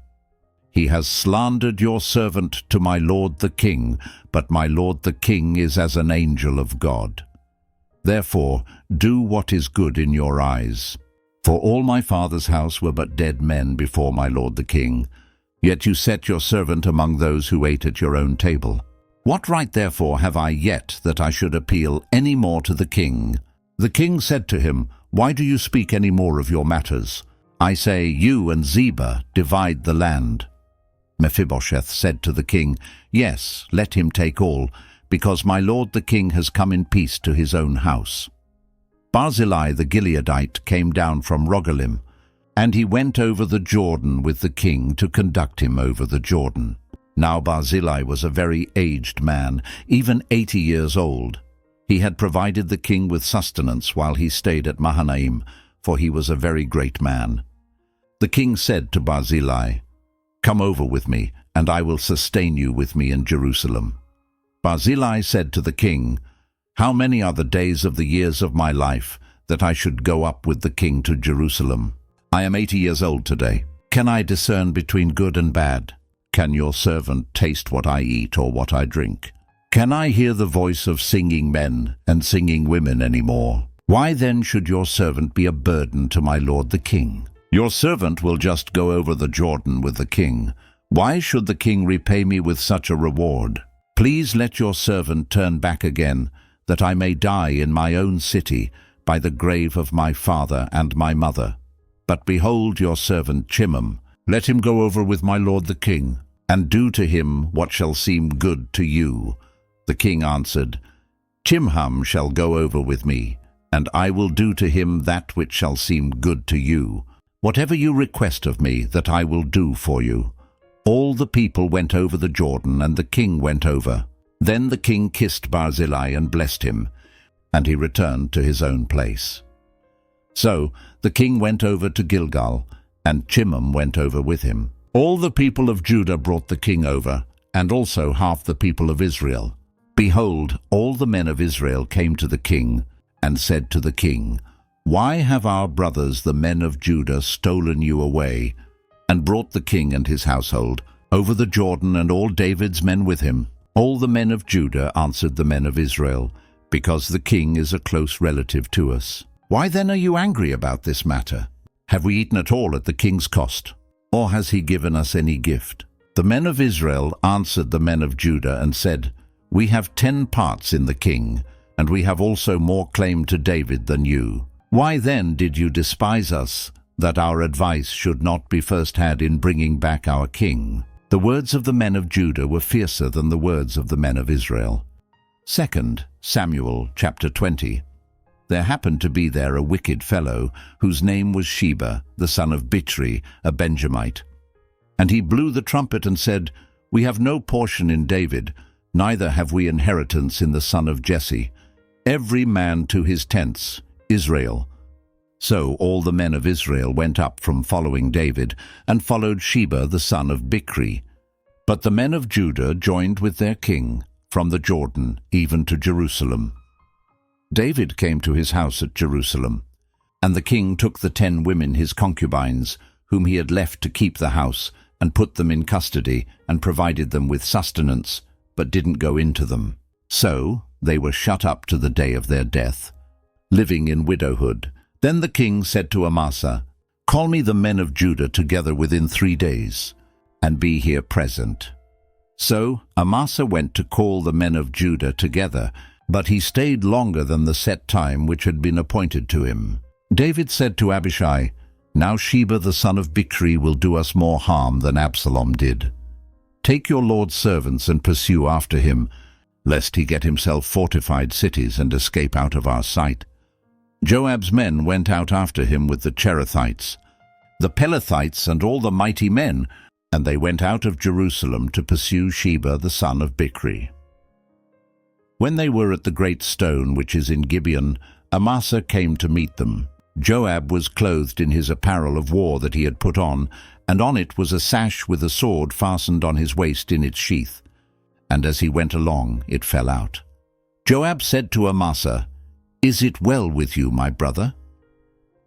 He has slandered your servant to my lord the king, but my lord the king is as an angel of God. Therefore do what is good in your eyes. For all my father's house were but dead men before my lord the king, yet you set your servant among those who ate at your own table. What right therefore have I yet that I should appeal any more to the king?" The king said to him, "Why do you speak any more of your matters? I say, you and Ziba divide the land." Mephibosheth said to the king, "Yes, let him take all, because my lord the king has come in peace to his own house." Barzillai the Gileadite came down from Rogelim, and he went over the Jordan with the king to conduct him over the Jordan. Now Barzillai was a very aged man, even 80 years old. He had provided the king with sustenance while he stayed at Mahanaim, for he was a very great man. The king said to Barzillai, "Come over with me, and I will sustain you with me in Jerusalem." Barzillai said to the king, "How many are the days of the years of my life, that I should go up with the king to Jerusalem? I am 80 years old today. Can I discern between good and bad? Can your servant taste what I eat or what I drink? Can I hear the voice of singing men and singing women any more? Why then should your servant be a burden to my lord the king? Your servant will just go over the Jordan with the king. Why should the king repay me with such a reward? Please let your servant turn back again, that I may die in my own city, by the grave of my father and my mother. But behold your servant Chimham. Let him go over with my lord the king, and do to him what shall seem good to you." The king answered, "Chimham shall go over with me, and I will do to him that which shall seem good to you. Whatever you request of me, that I will do for you." All the people went over the Jordan, and the king went over. Then the king kissed Barzillai and blessed him, and he returned to his own place. So the king went over to Gilgal, and Chimham went over with him. All the people of Judah brought the king over, and also half the people of Israel. Behold, all the men of Israel came to the king, and said to the king, "Why have our brothers the men of Judah stolen you away, and brought the king and his household over the Jordan, and all David's men with him?" All the men of Judah answered the men of Israel, "Because the king is a close relative to us." "Why then are you angry about this matter? Have we eaten at all at the king's cost? Or has he given us any gift?" The men of Israel answered the men of Judah and said, "We have 10 parts in the king, and we have also more claim to David than you. Why then did you despise us, that our advice should not be first had in bringing back our king?" The words of the men of Judah were fiercer than the words of the men of Israel. 2 Samuel chapter 20. There happened to be there a wicked fellow, whose name was Sheba, the son of Bichri, a Benjamite. And he blew the trumpet and said, "We have no portion in David, neither have we inheritance in the son of Jesse. Every man to his tents, Israel." So all the men of Israel went up from following David, and followed Sheba the son of Bichri. But the men of Judah joined with their king, from the Jordan even to Jerusalem. David came to his house at Jerusalem, and the king took the 10 women his concubines, whom he had left to keep the house, and put them in custody, and provided them with sustenance, but didn't go into them. So they were shut up to the day of their death, living in widowhood. Then the king said to Amasa, "Call me the men of Judah together within 3 days, and be here present." So Amasa went to call the men of Judah together, but he stayed longer than the set time which had been appointed to him. David said to Abishai, "Now Sheba the son of Bichri will do us more harm than Absalom did. Take your lord's servants and pursue after him, lest he get himself fortified cities and escape out of our sight." Joab's men went out after him with the Cherethites, the Pelethites, and all the mighty men, and they went out of Jerusalem to pursue Sheba the son of Bichri. When they were at the great stone which is in Gibeon, Amasa came to meet them. Joab was clothed in his apparel of war that he had put on, and on it was a sash with a sword fastened on his waist in its sheath. And as he went along, it fell out. Joab said to Amasa, "Is it well with you, my brother?"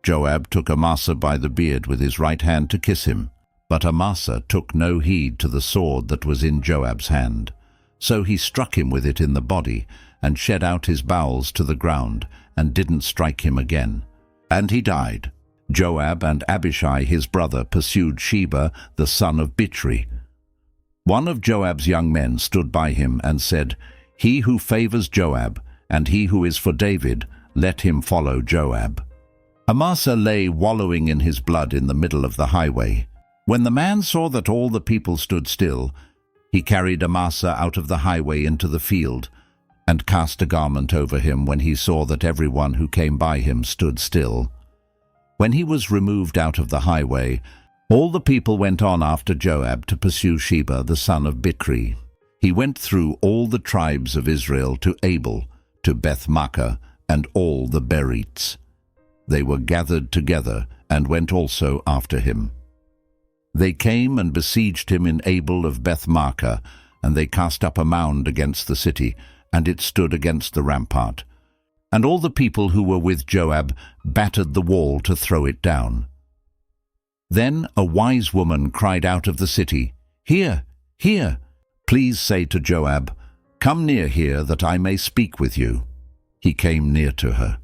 Joab took Amasa by the beard with his right hand to kiss him, but Amasa took no heed to the sword that was in Joab's hand. So he struck him with it in the body, and shed out his bowels to the ground, and didn't strike him again. And he died. Joab and Abishai his brother pursued Sheba the son of Bichri. One of Joab's young men stood by him and said, "He who favors Joab, and he who is for David, let him follow Joab." Amasa lay wallowing in his blood in the middle of the highway. When the man saw that all the people stood still, he carried Amasa out of the highway into the field, and cast a garment over him when he saw that everyone who came by him stood still. When he was removed out of the highway, all the people went on after Joab to pursue Sheba the son of Bichri. He went through all the tribes of Israel to Abel, to Beth-makkah, and all the Berites. They were gathered together and went also after him. They came and besieged him in Abel of Beth-makkah, and they cast up a mound against the city, and it stood against the rampart. And all the people who were with Joab battered the wall to throw it down. Then a wise woman cried out of the city, "Here, here! Please say to Joab, 'Come near here, that I may speak with you.' He came near to her.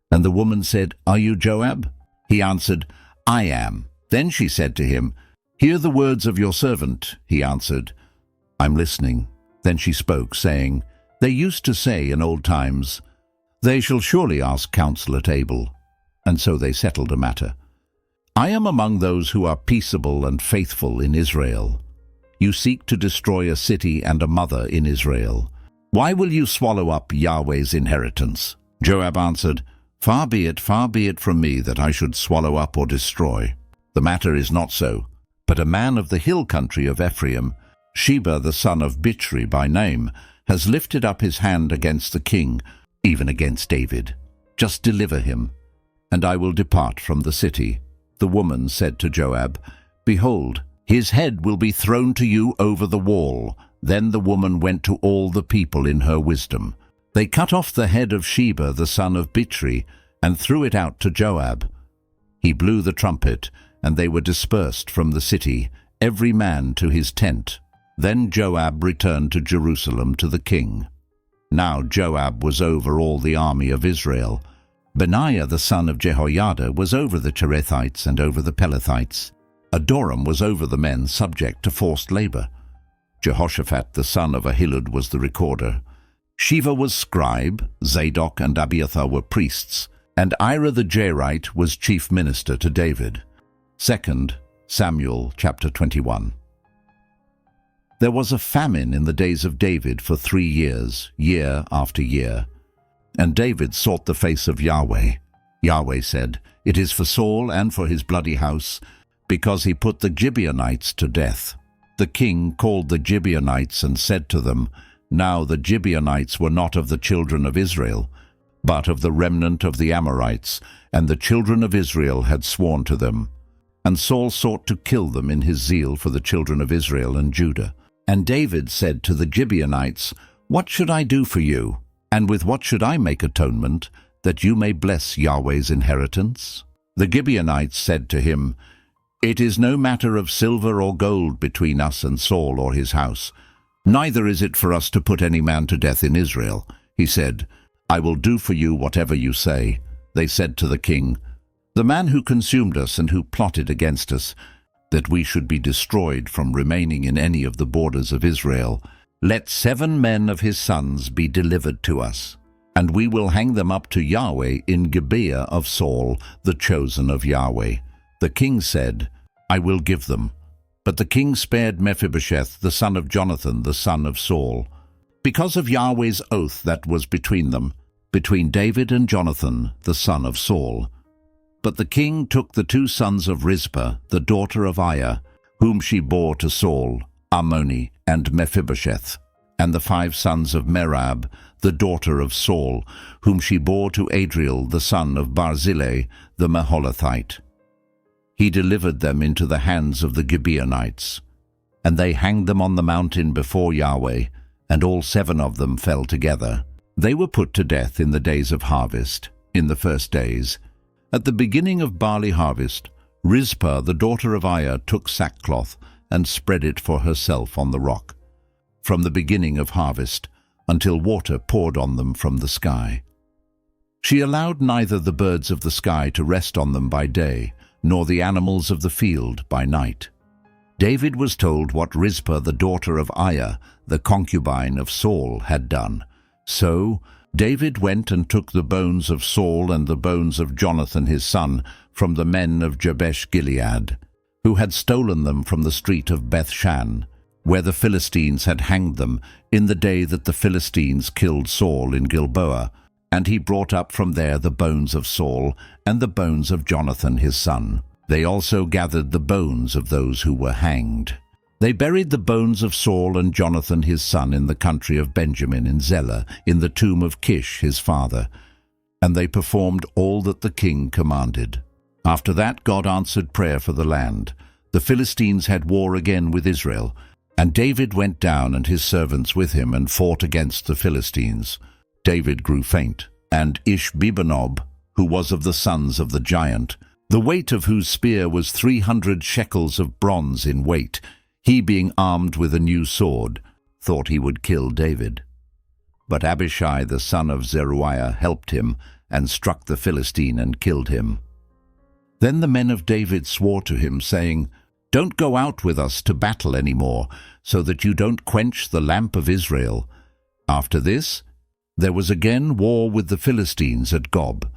And the woman said, 'Are you Joab?' He answered, 'I am.' Then she said to him, 'Hear the words of your servant.' He answered, 'I'm listening.' Then she spoke, saying, 'They used to say in old times, they shall surely ask counsel at Abel.' And so they settled a matter. I am among those who are peaceable and faithful in Israel. You seek to destroy a city and a mother in Israel. Why will you swallow up Yahweh's inheritance?" Joab answered, far be it from me that I should swallow up or destroy. The matter is not so. But a man of the hill country of Ephraim, Sheba the son of Bichri by name, has lifted up his hand against the king, even against David. Just deliver him, and I will depart from the city." The woman said to Joab, "Behold, his head will be thrown to you over the wall." Then the woman went to all the people in her wisdom. They cut off the head of Sheba the son of Bichri, and threw it out to Joab. He blew the trumpet, and they were dispersed from the city, every man to his tent. Then Joab returned to Jerusalem to the king. Now Joab was over all the army of Israel. Benaiah the son of Jehoiada was over the Cherethites and over the Pelethites. Adoram was over the men subject to forced labor. Jehoshaphat the son of Ahilud was the recorder. Sheva was scribe, Zadok and Abiathar were priests, and Ira the Jairite was chief minister to David. 2 Samuel chapter 21. There was a famine in the days of David for 3 years, year after year. And David sought the face of Yahweh. Yahweh said, "It is for Saul and for his bloody house, because he put the Gibeonites to death." The king called the Gibeonites and said to them, "Now the Gibeonites were not of the children of Israel, but of the remnant of the Amorites, and the children of Israel had sworn to them." And Saul sought to kill them in his zeal for the children of Israel and Judah. And David said to the Gibeonites, "What should I do for you? And with what should I make atonement, that you may bless Yahweh's inheritance?" The Gibeonites said to him, "It is no matter of silver or gold between us and Saul or his house. Neither is it for us to put any man to death in Israel." He said, "I will do for you whatever you say." They said to the king, "The man who consumed us and who plotted against us, that we should be destroyed from remaining in any of the borders of Israel, let 7 men of his sons be delivered to us, and we will hang them up to Yahweh in Gibeah of Saul, the chosen of Yahweh." The king said, "I will give them." But the king spared Mephibosheth, the son of Jonathan, the son of Saul, because of Yahweh's oath that was between them, between David and Jonathan, the son of Saul. But the king took the 2 sons of Rizpah, the daughter of Aiah, whom she bore to Saul, Armoni and Mephibosheth, and the 5 sons of Merab, the daughter of Saul, whom she bore to Adriel, the son of Barzillai, the Maholathite. He delivered them into the hands of the Gibeonites, and they hanged them on the mountain before Yahweh, and all 7 of them fell together. They were put to death in the days of harvest, in the first days. At the beginning of barley harvest, Rizpah, the daughter of Aiah, took sackcloth and spread it for herself on the rock, from the beginning of harvest until water poured on them from the sky. She allowed neither the birds of the sky to rest on them by day, nor the animals of the field by night. David was told what Rizpah, the daughter of Aiah, the concubine of Saul, had done. So David went and took the bones of Saul and the bones of Jonathan his son from the men of Jabesh Gilead. who had stolen them from the street of Beth-shan, where the Philistines had hanged them in the day that the Philistines killed Saul in Gilboa, and he brought up from there the bones of Saul and the bones of Jonathan his son. They also gathered the bones of those who were hanged. They buried the bones of Saul and Jonathan his son in the country of Benjamin in Zelah, in the tomb of Kish his father, and they performed all that the king commanded. After that God answered prayer for the land. The Philistines had war again with Israel, and David went down and his servants with him and fought against the Philistines. David grew faint, and Ishbi-benob, who was of the sons of the giant, the weight of whose spear was 300 shekels of bronze in weight, he being armed with a new sword, thought he would kill David. But Abishai the son of Zeruiah helped him, and struck the Philistine and killed him. Then the men of David swore to him, saying, "Don't go out with us to battle any more, so that you don't quench the lamp of Israel." After this, there was again war with the Philistines at Gob.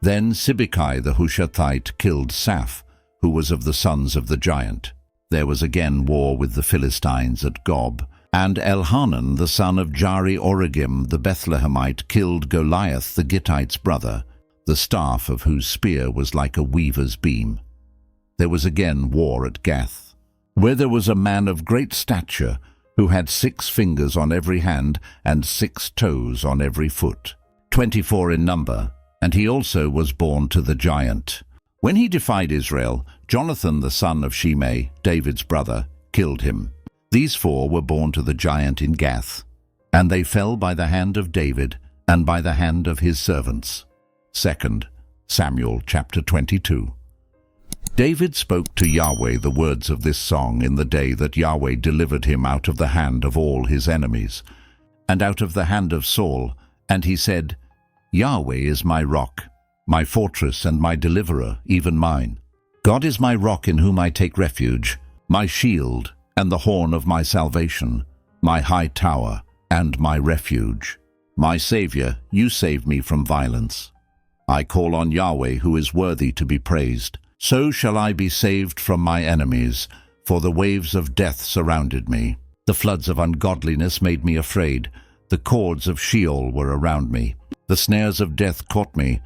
Then Sibbecai the Hushathite killed Saph, who was of the sons of the giant. There was again war with the Philistines at Gob. And Elhanan the son of Jari-Oregim the Bethlehemite killed Goliath the Gittite's brother, the staff of whose spear was like a weaver's beam. There was again war at Gath, where there was a man of great stature, who had 6 fingers on every hand and 6 toes on every foot, 24 in number, and he also was born to the giant. When he defied Israel, Jonathan the son of Shimei, David's brother, killed him. These 4 were born to the giant in Gath, and they fell by the hand of David and by the hand of his servants. 2 Samuel chapter 22. David spoke to Yahweh the words of this song in the day that Yahweh delivered him out of the hand of all his enemies, and out of the hand of Saul, and he said, "Yahweh is my rock, my fortress and my deliverer, even mine. God is my rock in whom I take refuge, my shield and the horn of my salvation, my high tower and my refuge. My Saviour, you save me from violence. I call on Yahweh, who is worthy to be praised. So shall I be saved from my enemies, for the waves of death surrounded me. The floods of ungodliness made me afraid. The cords of Sheol were around me. The snares of death caught me.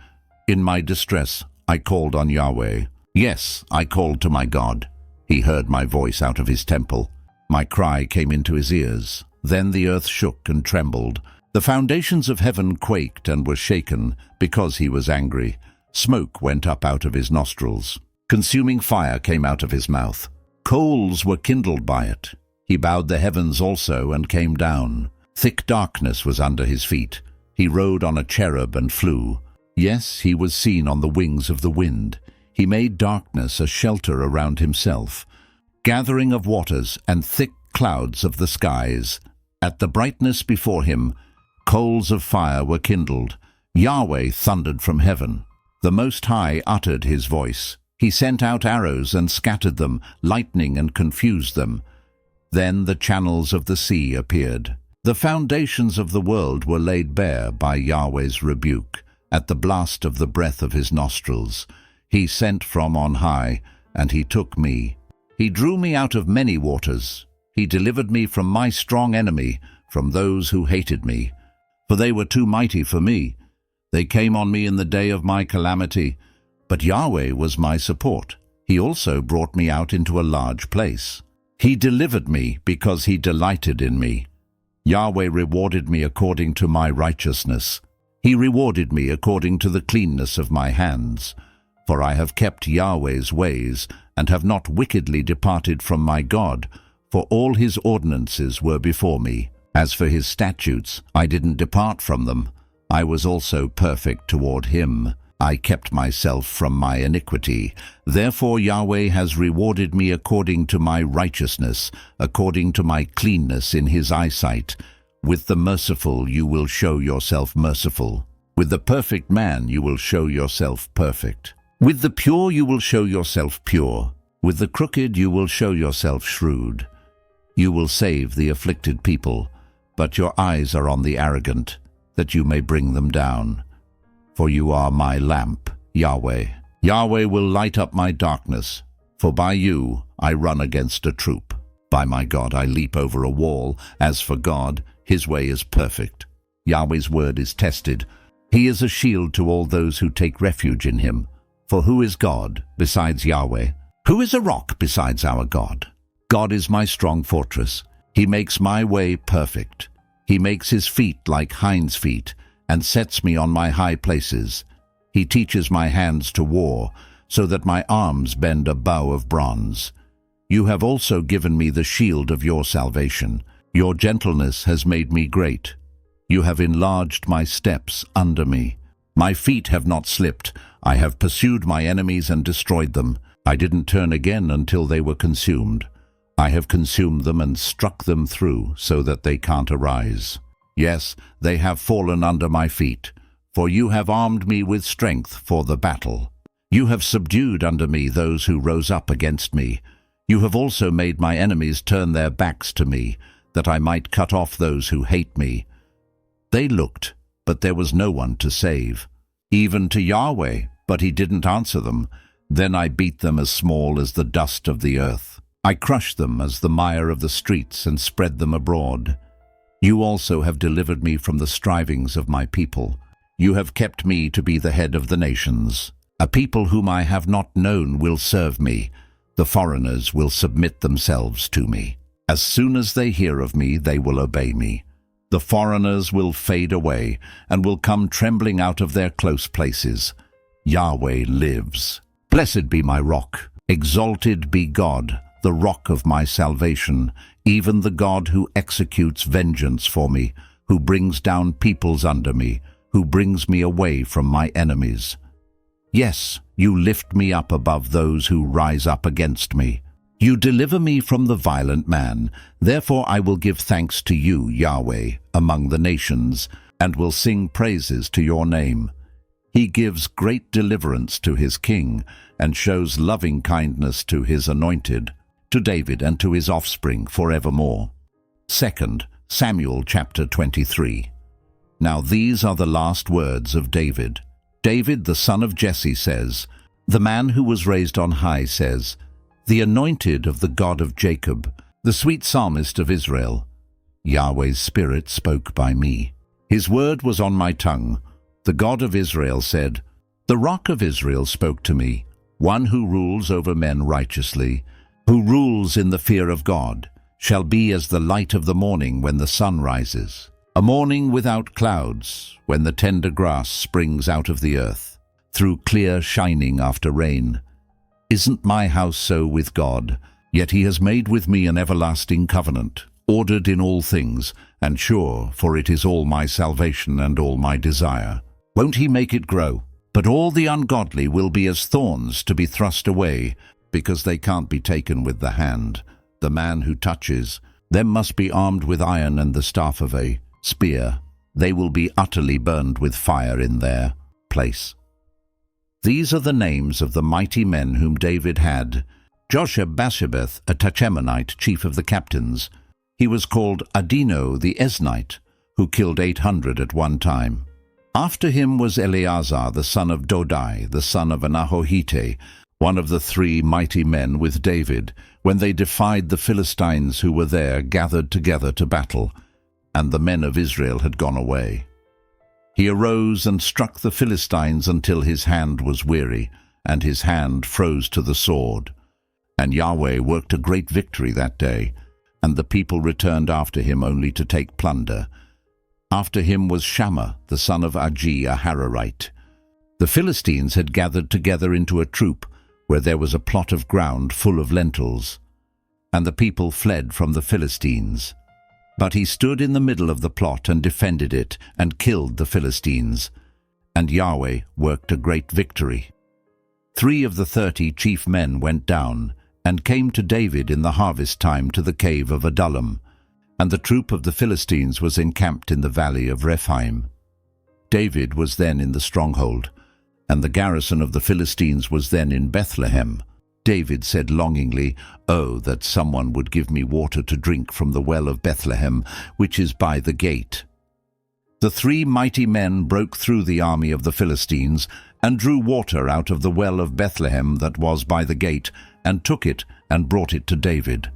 In my distress I called on Yahweh. Yes, I called to my God. He heard my voice out of his temple. My cry came into his ears. Then the earth shook and trembled. The foundations of heaven quaked and were shaken, because he was angry. Smoke went up out of his nostrils. Consuming fire came out of his mouth. Coals were kindled by it. He bowed the heavens also and came down. Thick darkness was under his feet. He rode on a cherub and flew. Yes, he was seen on the wings of the wind. He made darkness a shelter around himself, gathering of waters and thick clouds of the skies. At the brightness before him, coals of fire were kindled. Yahweh thundered from heaven. The Most High uttered his voice. He sent out arrows and scattered them, lightning and confused them. Then the channels of the sea appeared. The foundations of the world were laid bare by Yahweh's rebuke, at the blast of the breath of his nostrils. He sent from on high, and he took me. He drew me out of many waters. He delivered me from my strong enemy, from those who hated me. For they were too mighty for me. They came on me in the day of my calamity. But Yahweh was my support. He also brought me out into a large place. He delivered me because he delighted in me. Yahweh rewarded me according to my righteousness. He rewarded me according to the cleanness of my hands. For I have kept Yahweh's ways, and have not wickedly departed from my God, for all his ordinances were before me. As for his statutes, I didn't depart from them. I was also perfect toward him. I kept myself from my iniquity. Therefore Yahweh has rewarded me according to my righteousness, according to my cleanness in his eyesight. With the merciful you will show yourself merciful. With the perfect man you will show yourself perfect. With the pure you will show yourself pure. With the crooked you will show yourself shrewd. You will save the afflicted people, but your eyes are on the arrogant, that you may bring them down. For you are my lamp, Yahweh. Yahweh will light up my darkness. For by you I run against a troop. By my God I leap over a wall. As for God, his way is perfect. Yahweh's word is tested. He is a shield to all those who take refuge in him. For who is God besides Yahweh? Who is a rock besides our God? God is my strong fortress. He makes my way perfect. He makes his feet like hinds' feet, and sets me on my high places. He teaches my hands to war, so that my arms bend a bow of bronze. You have also given me the shield of your salvation. Your gentleness has made me great. You have enlarged my steps under me. My feet have not slipped. I have pursued my enemies and destroyed them. I didn't turn again until they were consumed. I have consumed them and struck them through so that they can't arise. Yes, they have fallen under my feet, for you have armed me with strength for the battle. You have subdued under me those who rose up against me. You have also made my enemies turn their backs to me, that I might cut off those who hate me. They looked, but there was no one to save. Even to Yahweh, but he didn't answer them. Then I beat them as small as the dust of the earth. I crushed them as the mire of the streets and spread them abroad. You also have delivered me from the strivings of my people. You have kept me to be the head of the nations. A people whom I have not known will serve me. The foreigners will submit themselves to me. As soon as they hear of me, they will obey me. The foreigners will fade away and will come trembling out of their close places. Yahweh lives. Blessed be my rock. Exalted be God, the rock of my salvation, even the God who executes vengeance for me, who brings down peoples under me, who brings me away from my enemies. Yes, you lift me up above those who rise up against me. You deliver me from the violent man. Therefore I will give thanks to you, Yahweh, among the nations, and will sing praises to your name. He gives great deliverance to his king, and shows loving kindness to his anointed, to David and to his offspring forevermore. 2 Samuel chapter 23. Now these are the last words of David. David the son of Jesse says, the man who was raised on high says, the anointed of the God of Jacob, the sweet psalmist of Israel. Yahweh's Spirit spoke by me. His word was on my tongue. The God of Israel said, the Rock of Israel spoke to me, one who rules over men righteously, who rules in the fear of God, shall be as the light of the morning when the sun rises, a morning without clouds, when the tender grass springs out of the earth, through clear shining after rain. Isn't my house so with God? Yet he has made with me an everlasting covenant, ordered in all things, and sure, for it is all my salvation and all my desire. Won't he make it grow? But all the ungodly will be as thorns to be thrust away, because they can't be taken with the hand. The man who touches them must be armed with iron and the staff of a spear. They will be utterly burned with fire in their place. These are the names of the mighty men whom David had. Josheb-Basshebeth, a Tachemonite, chief of the captains. He was called Adino the Eznite, who killed 800 at one time. After him was Eleazar the son of Dodai, the son of Anahohite, one of the 3 mighty men with David, when they defied the Philistines who were there gathered together to battle, and the men of Israel had gone away. He arose and struck the Philistines until his hand was weary, and his hand froze to the sword. And Yahweh worked a great victory that day, and the people returned after him only to take plunder. After him was Shammah, the son of Agi, a Hararite. The Philistines had gathered together into a troop, where there was a plot of ground full of lentils. And the people fled from the Philistines. But he stood in the middle of the plot and defended it, and killed the Philistines. And Yahweh worked a great victory. 3 of the 30 chief men went down, and came to David in the harvest time to the cave of Adullam, and the troop of the Philistines was encamped in the valley of Rephaim. David was then in the stronghold, and the garrison of the Philistines was then in Bethlehem. David said longingly, "Oh, that someone would give me water to drink from the well of Bethlehem, which is by the gate." The 3 mighty men broke through the army of the Philistines, and drew water out of the well of Bethlehem that was by the gate, and took it and brought it to David.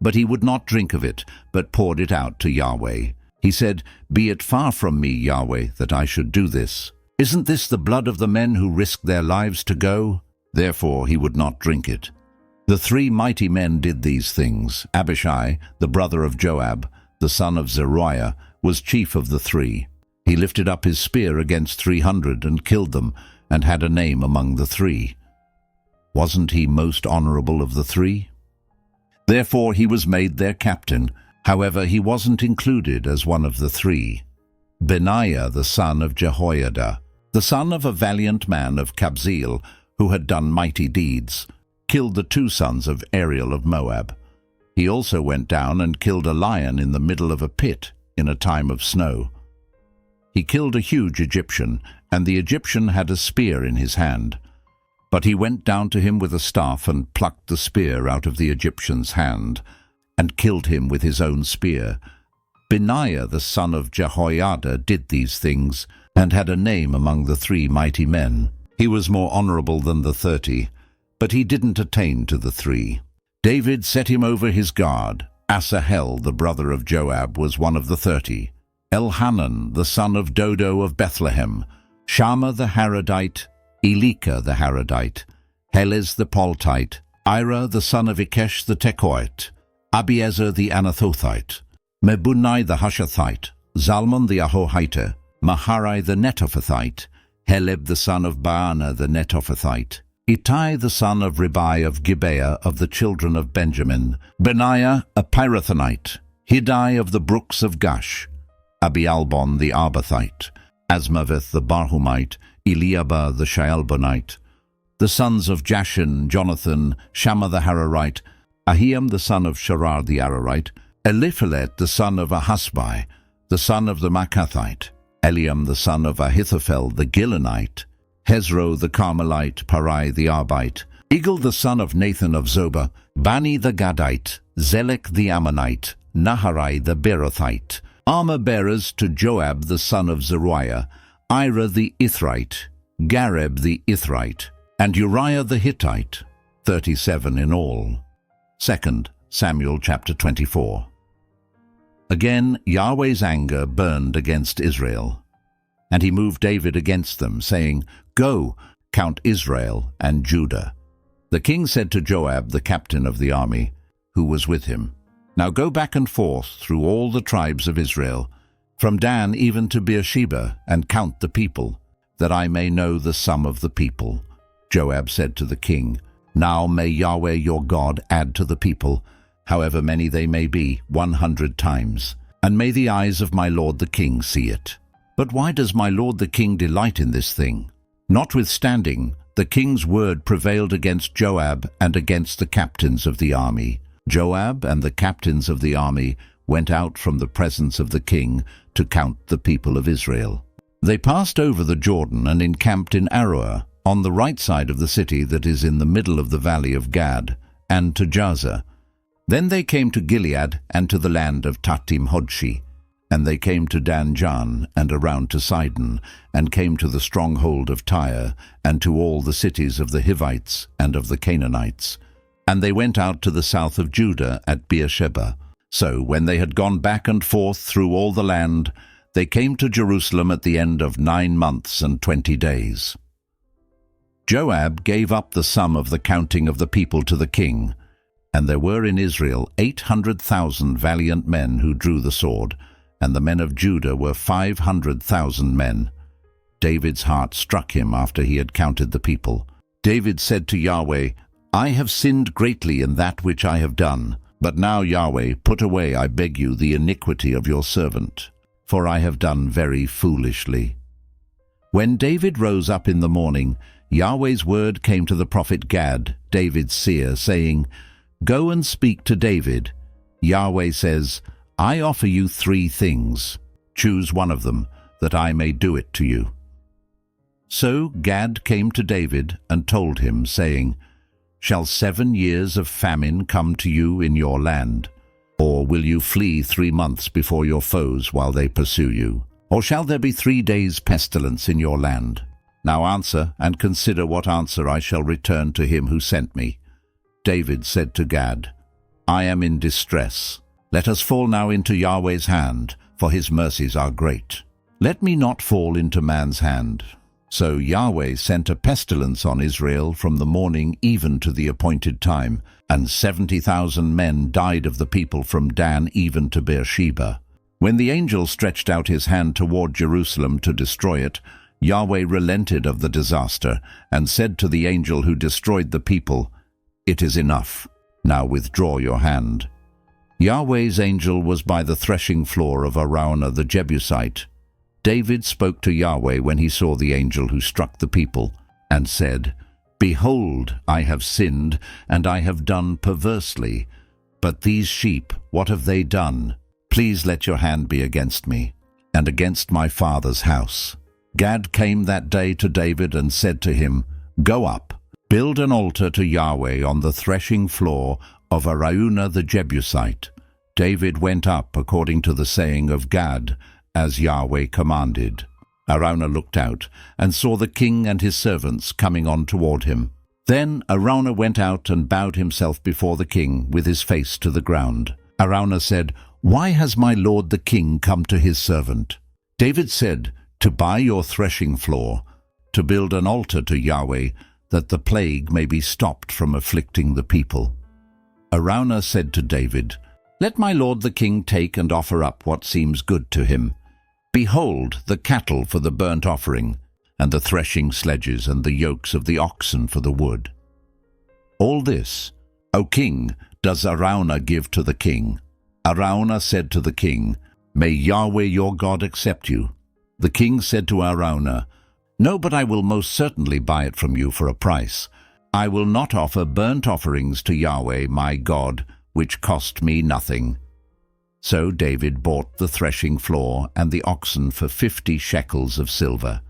But he would not drink of it, but poured it out to Yahweh. He said, "Be it far from me, Yahweh, that I should do this. Isn't this the blood of the men who risked their lives to go?" Therefore he would not drink it. The 3 mighty men did these things. Abishai, the brother of Joab, the son of Zeruiah, was chief of the 3. He lifted up his spear against 300 and killed them, and had a name among the 3. Wasn't he most honorable of the 3? Therefore he was made their captain. However, he wasn't included as one of the 3. Benaiah, the son of Jehoiada, the son of a valiant man of Kabzeel, who had done mighty deeds, killed the 2 sons of Ariel of Moab. He also went down and killed a lion in the middle of a pit in a time of snow. He killed a huge Egyptian, and the Egyptian had a spear in his hand. But he went down to him with a staff and plucked the spear out of the Egyptian's hand, and killed him with his own spear. Benaiah the son of Jehoiada did these things, and had a name among the 3 mighty men. He was more honorable than the 30, but he didn't attain to the 3. David set him over his guard. Asahel the brother of Joab was one of the 30. Elhanan the son of Dodo of Bethlehem, Shammah the Harodite, Elika the Harodite, Helez the Paltite, Ira the son of Ikesh the Tekoite, Abiezer the Anathothite, Mebunai the Hushathite, Zalmon the Ahohite, Maharai the Netophathite, Heleb the son of Baana the Netophathite, Ittai the son of Ribai of Gibeah of the children of Benjamin, Benaiah a Pirathonite, Hiddai of the brooks of Gash, Abialbon the Arbathite, Asmaveth the Barhumite, Eliabah the Shaalbonite, the sons of Jashin, Jonathan, Shammah the Hararite, Ahiam the son of Sharar the Ararite, Eliphelet the son of Ahasbai, the son of the Machathite, Eliam the son of Ahithophel the Gilonite, Hezro the Carmelite, Parai the Arbite, Egal the son of Nathan of Zobah, Bani the Gadite, Zelek the Ammonite, Naharai the Berothite, armor-bearers to Joab the son of Zeruiah, Ira the Ithrite, Gareb the Ithrite, and Uriah the Hittite, 37 in all. 2 Samuel chapter 24. Again Yahweh's anger burned against Israel, and he moved David against them, saying, "Go, count Israel and Judah." The king said to Joab, the captain of the army, who was with him, "Now go back and forth through all the tribes of Israel, from Dan even to Beersheba, and count the people, that I may know the sum of the people." Joab said to the king, "Now may Yahweh your God add to the people, however many they may be, 100 times, and may the eyes of my lord the king see it. But why does my lord the king delight in this thing?" Notwithstanding, the king's word prevailed against Joab and against the captains of the army. Joab and the captains of the army went out from the presence of the king to count the people of Israel. They passed over the Jordan and encamped in Aroer, on the right side of the city that is in the middle of the valley of Gad, and to Jazer. Then they came to Gilead and to the land of Tatim Hodshi, and they came to Dan-Jan and around to Sidon, and came to the stronghold of Tyre, and to all the cities of the Hivites and of the Canaanites. And they went out to the south of Judah at Beersheba. So when they had gone back and forth through all the land, they came to Jerusalem at the end of 9 months and 20 days. Joab gave up the sum of the counting of the people to the king, and there were in Israel 800,000 valiant men who drew the sword, and the men of Judah were 500,000 men. David's heart struck him after he had counted the people. David said to Yahweh, "I have sinned greatly in that which I have done. But now, Yahweh, put away, I beg you, the iniquity of your servant, for I have done very foolishly." When David rose up in the morning, Yahweh's word came to the prophet Gad, David's seer, saying, "Go and speak to David. Yahweh says, I offer you 3 things. Choose one of them, that I may do it to you." So Gad came to David and told him, saying, "Shall 7 years of famine come to you in your land? Or will you flee 3 months before your foes while they pursue you? Or shall there be 3 days' pestilence in your land? Now answer, and consider what answer I shall return to him who sent me. David said to Gad, "I am in distress. Let us fall now into Yahweh's hand, for his mercies are great. Let me not fall into man's hand." So Yahweh sent a pestilence on Israel from the morning even to the appointed time, and 70,000 men died of the people from Dan even to Beersheba. When the angel stretched out his hand toward Jerusalem to destroy it, Yahweh relented of the disaster and said to the angel who destroyed the people, "It is enough. Now withdraw your hand." Yahweh's angel was by the threshing floor of Araunah the Jebusite. David spoke to Yahweh when he saw the angel who struck the people, and said, "Behold, I have sinned, and I have done perversely. But these sheep, what have they done? Please let your hand be against me, and against my father's house." Gad came that day to David and said to him, "Go up, build an altar to Yahweh on the threshing floor of Araunah the Jebusite." David went up according to the saying of Gad, as Yahweh commanded. Araunah looked out and saw the king and his servants coming on toward him. Then Araunah went out and bowed himself before the king with his face to the ground. Araunah said, "Why has my lord the king come to his servant?" David said, "To buy your threshing floor, to build an altar to Yahweh, that the plague may be stopped from afflicting the people." Araunah said to David, "Let my lord the king take and offer up what seems good to him. Behold, the cattle for the burnt offering, and the threshing sledges, and the yokes of the oxen for the wood. All this, O king, does Araunah give to the king." Araunah said to the king, "May Yahweh your God accept you." The king said to Araunah, "No, but I will most certainly buy it from you for a price. I will not offer burnt offerings to Yahweh my God, which cost me nothing." So David bought the threshing floor and the oxen for 50 shekels of silver.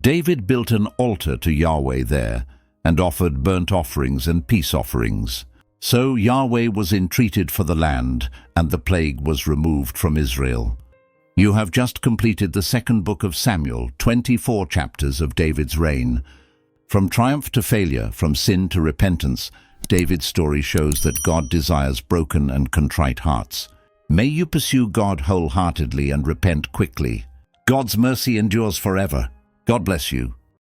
David built an altar to Yahweh there, and offered burnt offerings and peace offerings. So Yahweh was entreated for the land, and the plague was removed from Israel. You have just completed the second book of Samuel, 24 chapters of David's reign. From triumph to failure, from sin to repentance, David's story shows that God desires broken and contrite hearts. May you pursue God wholeheartedly and repent quickly. God's mercy endures forever. God bless you.